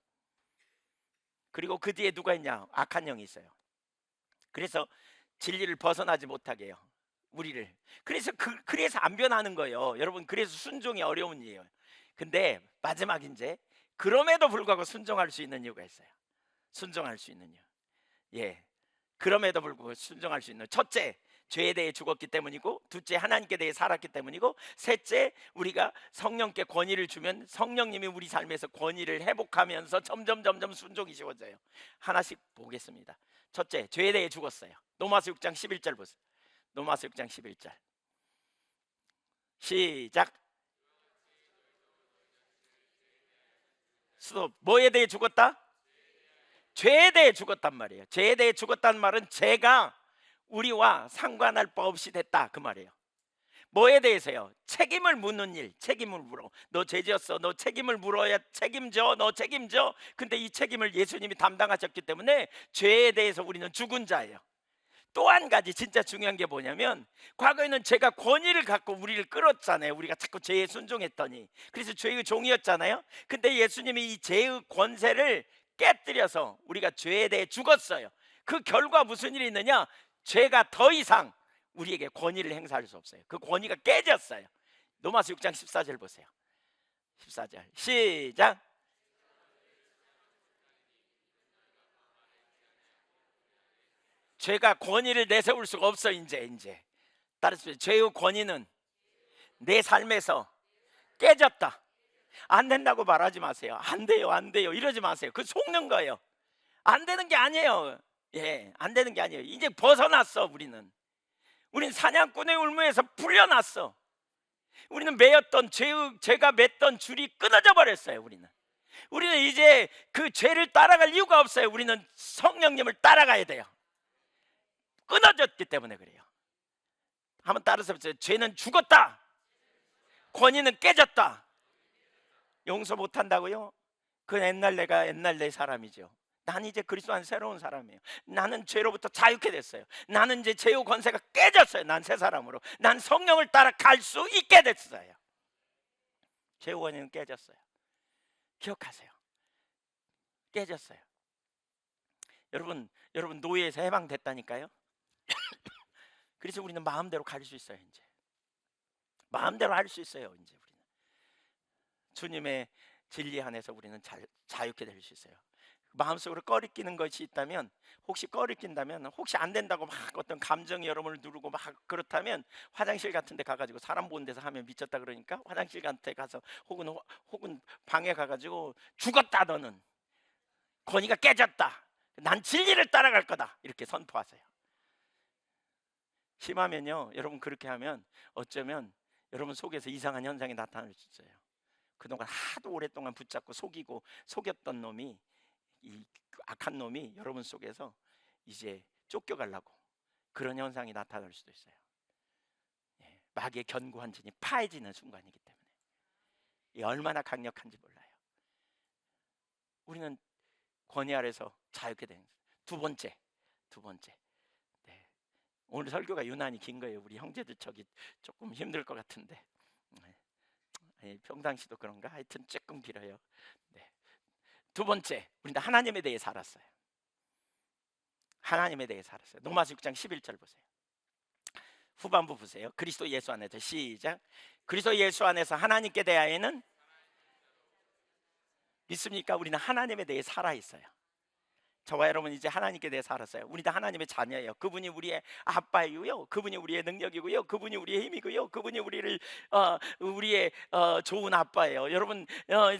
그리고 그 뒤에 누가 있냐? 악한 영이 있어요. 그래서 진리를 벗어나지 못하게 해요. 우리를. 그래서 안 변하는 거예요. 여러분 그래서 순종이 어려운 일이에요. 근데 마지막 이제 그럼에도 불구하고 순종할 수 있는 이유가 있어요. 순종할 수 있는 이유. 그럼에도 불구하고 순종할 수 있는 첫째, 죄에 대해 죽었기 때문이고, 둘째, 하나님께 대해 살았기 때문이고, 셋째, 우리가 성령께 권위를 주면 성령님이 우리 삶에서 권위를 회복하면서 점점 순종이 쉬워져요. 하나씩 보겠습니다. 첫째, 죄에 대해 죽었어요. 로마서 6장 11절 보세요. 로마서 6장 11절 시작. 스톱. 뭐에 대해 죽었다? 죄에 대해 죽었단 말이에요. 죄에 대해 죽었다는 말은 죄가 우리와 상관할 바 없이 됐다 그 말이에요. 뭐에 대해서요? 책임을 묻는 일. 책임을 물어. 너 죄지었어. 너 책임을 물어야 책임져. 너 책임져. 근데 이 책임을 예수님이 담당하셨기 때문에 죄에 대해서 우리는 죽은 자예요. 또 한 가지 진짜 중요한 게 뭐냐면, 과거에는 죄가 권위를 갖고 우리를 끌었잖아요. 우리가 자꾸 죄에 순종했더니. 그래서 죄의 종이었잖아요. 근데 예수님이 이 죄의 권세를 깨뜨려서 우리가 죄에 대해 죽었어요. 그 결과 무슨 일이 있느냐? 죄가 더 이상 우리에게 권위를 행사할 수 없어요. 그 권위가 깨졌어요. 로마서 6장 14절 보세요. 14절 시작. 죄가 권위를 내세울 수가 없어. 이제 따라서 죄의 권위는 내 삶에서 깨졌다. 안 된다고 말하지 마세요. 안 돼요, 안 돼요 이러지 마세요. 그 속는 거예요. 안 되는 게 아니에요. 예, 안 되는 게 아니에요. 이제 벗어났어. 우리는 사냥꾼의 울무에서 풀려났어. 우리는 매였던 죄가 맸던 줄이 끊어져 버렸어요. 우리는 이제 그 죄를 따라갈 이유가 없어요. 우리는 성령님을 따라가야 돼요. 끊어졌기 때문에 그래요. 한번 따라서 보세요. 죄는 죽었다. 권위는 깨졌다. 용서 못한다고요? 그 옛날 내 사람이죠. 난 이제 그리스도 안에 새로운 사람이에요. 나는 죄로부터 자유케 됐어요. 나는 이제 죄의 권세가 깨졌어요. 난 새 사람으로. 난 성령을 따라 갈 수 있게 됐어요. 죄의 권위는 깨졌어요. 기억하세요. 깨졌어요. 여러분 노예에서 해방됐다니까요. 그래서 우리는 마음대로 갈 수 있어요. 이제 마음대로 할 수 있어요. 이제 우리는 주님의 진리 안에서 우리는 자유케 될 수 있어요. 마음속으로 꺼리끼는 것이 있다면, 혹시 꺼리낀다면, 혹시 안 된다고 막 어떤 감정이 여러분을 누르고 막 그렇다면, 화장실 같은 데 가가지고 사람 보는 데서 하면 미쳤다 그러니까 화장실 같은 데 가서 혹은 방에 가가지고 죽었다, 너는 권위가 깨졌다, 난 진리를 따라갈 거다, 이렇게 선포하세요. 심하면요, 여러분 그렇게 하면 어쩌면 여러분 속에서 이상한 현상이 나타날 수 있어요. 그동안 하도 오랫동안 붙잡고 속였던 놈이, 이 악한 놈이 여러분 속에서 이제 쫓겨가려고 그런 현상이 나타날 수도 있어요. 예, 마귀의 견고한 진이 파해지는 순간이기 때문에 이 얼마나 강력한지 몰라요. 우리는 권위 아래서 자유케 되는 거예요. 두 번째. 네. 오늘 설교가 유난히 긴 거예요. 우리 형제들 저기 조금 힘들 것 같은데. 네. 평상시도 그런가? 하여튼 조금 길어요. 네. 두 번째, 우리는 하나님에 대해 살았어요. 하나님에 대해 살았어요. 로마서 6장 11절 보세요. 후반부 보세요. 그리스도 예수 안에서 시작. 그리스도 예수 안에서 하나님께 대하여는 믿습니까? 우리는 하나님에 대해 살아 있어요. 저와 여러분 이제 하나님께 대해 살았어요. 우리 다 하나님의 자녀예요. 그분이 우리의 아빠이고요, 그분이 우리의 능력이고요, 그분이 우리의 힘이고요, 그분이 우리의 좋은 아빠예요. 여러분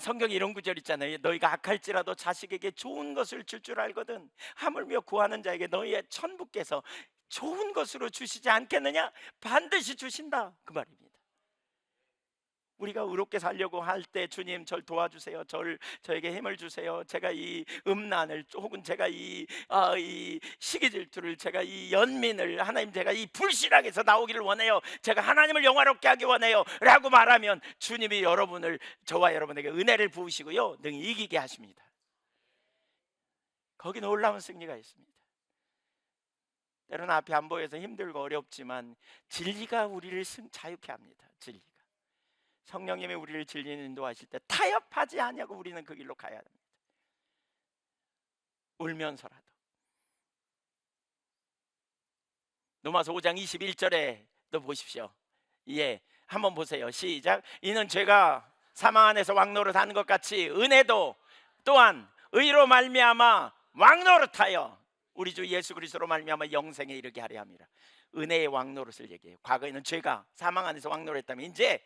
성경에 이런 구절 있잖아요. 너희가 악할지라도 자식에게 좋은 것을 줄 줄 알거든 하물며 구하는 자에게 너희의 천부께서 좋은 것으로 주시지 않겠느냐? 반드시 주신다, 그 말입니다. 우리가 의롭게 살려고 할 때 주님 절 도와주세요. 저에게 힘을 주세요. 제가 이 음란을, 혹은 제가 이 시기 질투를, 제가 이 연민을, 하나님 제가 이 불신앙에서 나오기를 원해요. 제가 하나님을 영화롭게 하기 원해요 라고 말하면 주님이 저와 여러분에게 은혜를 부으시고요, 능히 이기게 하십니다. 거기 놀라운 승리가 있습니다. 때로는 앞이 안 보여서 힘들고 어렵지만 진리가 우리를 자유케 합니다. 진리가. 성령님이 우리를 진리는 인도하실 때 타협하지 않냐고 우리는 그 길로 가야 합니다. 울면서라도. 로마서 5장 21절에 또 보십시오. 예, 한번 보세요. 시작. 이는 죄가 사망 안에서 왕노릇하는 것 같이 은혜도 또한 의로 말미암아 왕노릇하여 우리 주 예수 그리스도로 말미암아 영생에 이르게 하려 함이라. 은혜의 왕노릇을 얘기해요. 과거에는 죄가 사망 안에서 왕노릇했다면 이제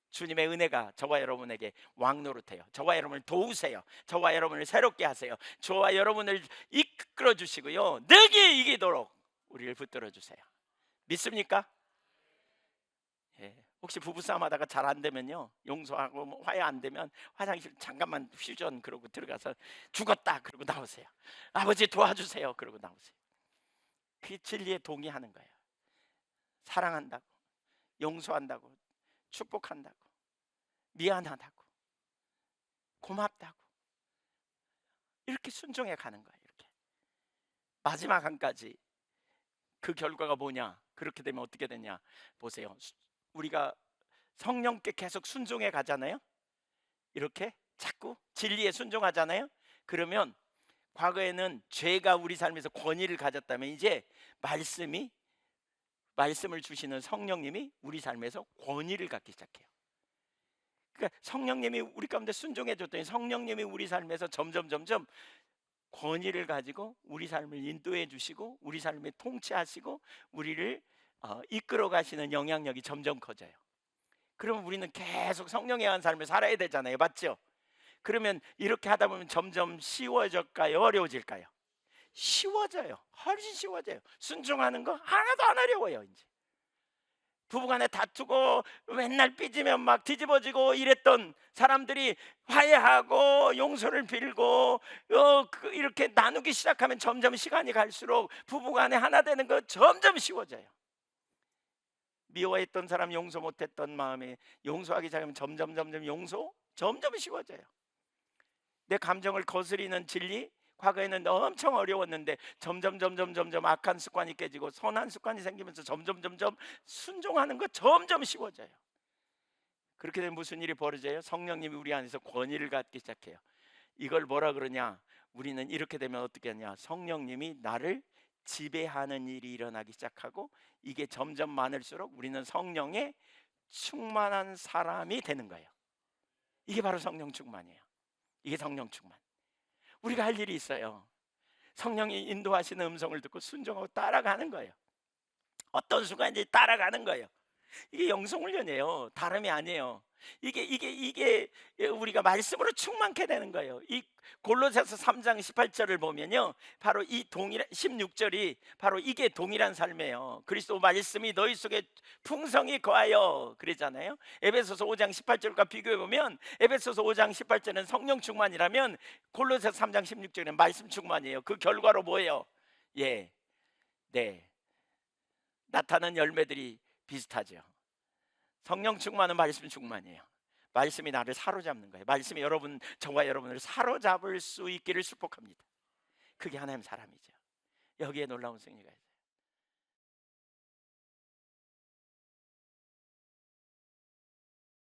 주님의 은혜가 저와 여러분에게 왕노릇해요. 저와 여러분을 도우세요. 저와 여러분을 새롭게 하세요. 저와 여러분을 이끌어 주시고요, 능히 이기도록 우리를 붙들어 주세요. 믿습니까? 예. 혹시 부부싸움 하다가 잘 안 되면요, 용서하고 화해 안 되면 화장실 잠깐만 휴전 그러고 들어가서 죽었다 그러고 나오세요. 아버지 도와주세요 그러고 나오세요. 그 진리에 동의하는 거예요. 사랑한다고, 용서한다고, 축복한다고, 미안하다고, 고맙다고, 이렇게 순종해 가는 거예요. 이렇게 마지막 한까지 그 결과가 뭐냐? 그렇게 되면 어떻게 되냐? 보세요. 우리가 성령께 계속 순종해 가잖아요. 이렇게 자꾸 진리에 순종하잖아요. 그러면 과거에는 죄가 우리 삶에서 권위를 가졌다면 이제 말씀을 주시는 성령님이 우리 삶에서 권위를 갖기 시작해요. 그러니까 성령님이 우리 가운데 순종해 줬더니 성령님이 우리 삶에서 점점 권위를 가지고 우리 삶을 인도해 주시고 우리 삶을 통치하시고 우리를 이끌어 가시는 영향력이 점점 커져요. 그러면 우리는 계속 성령에 의한 삶을 살아야 되잖아요. 맞죠? 그러면 이렇게 하다 보면 점점 쉬워질까요? 어려워질까요? 쉬워져요. 훨씬 쉬워져요. 순종하는 거 하나도 안 어려워요. 이제 부부간에 다투고 맨날 삐지면 막 뒤집어지고 이랬던 사람들이 화해하고 용서를 빌고 이렇게 나누기 시작하면 점점 시간이 갈수록 부부간에 하나 되는 거 점점 쉬워져요. 미워했던 사람 용서 못했던 마음에 용서하기 시작하면 점점 쉬워져요. 내 감정을 거스리는 진리, 과거에는 엄청 어려웠는데 점점 악한 습관이 깨지고 선한 습관이 생기면서 점점 순종하는 거 점점 쉬워져요. 그렇게 되면 무슨 일이 벌어져요? 성령님이 우리 안에서 권위를 갖기 시작해요. 이걸 뭐라 그러냐? 우리는 이렇게 되면 어떻게 하냐? 성령님이 나를 지배하는 일이 일어나기 시작하고 이게 점점 많을수록 우리는 성령에 충만한 사람이 되는 거예요. 이게 바로 성령 충만이에요. 이게 성령 충만. 우리가 할 일이 있어요. 성령이 인도하시는 음성을 듣고 순종하고 따라가는 거예요. 어떤 순간인지 따라가는 거예요. 이게 영성훈련이에요. 다름이 아니에요. 이게 우리가 말씀으로 충만케 되는 거예요. 이 골로새서 3장 18절을 보면요, 바로 이 동일한 16절이 바로 이게 동일한 삶이에요. 그리스도 말씀이 너희 속에 풍성히 거하여 그러잖아요. 에베소서 5장 18절과 비교해 보면 에베소서 5장 18절은 성령 충만이라면 골로새서 3장 16절은 말씀 충만이에요. 그 결과로 뭐예요? 나타난 열매들이 비슷하죠. 성령 충만은 말씀 충만이에요. 말씀이 나를 사로잡는 거예요. 말씀이 저와 여러분을 사로잡을 수 있기를 축복합니다. 그게 하나님 사람이죠. 여기에 놀라운 승리가 있어요.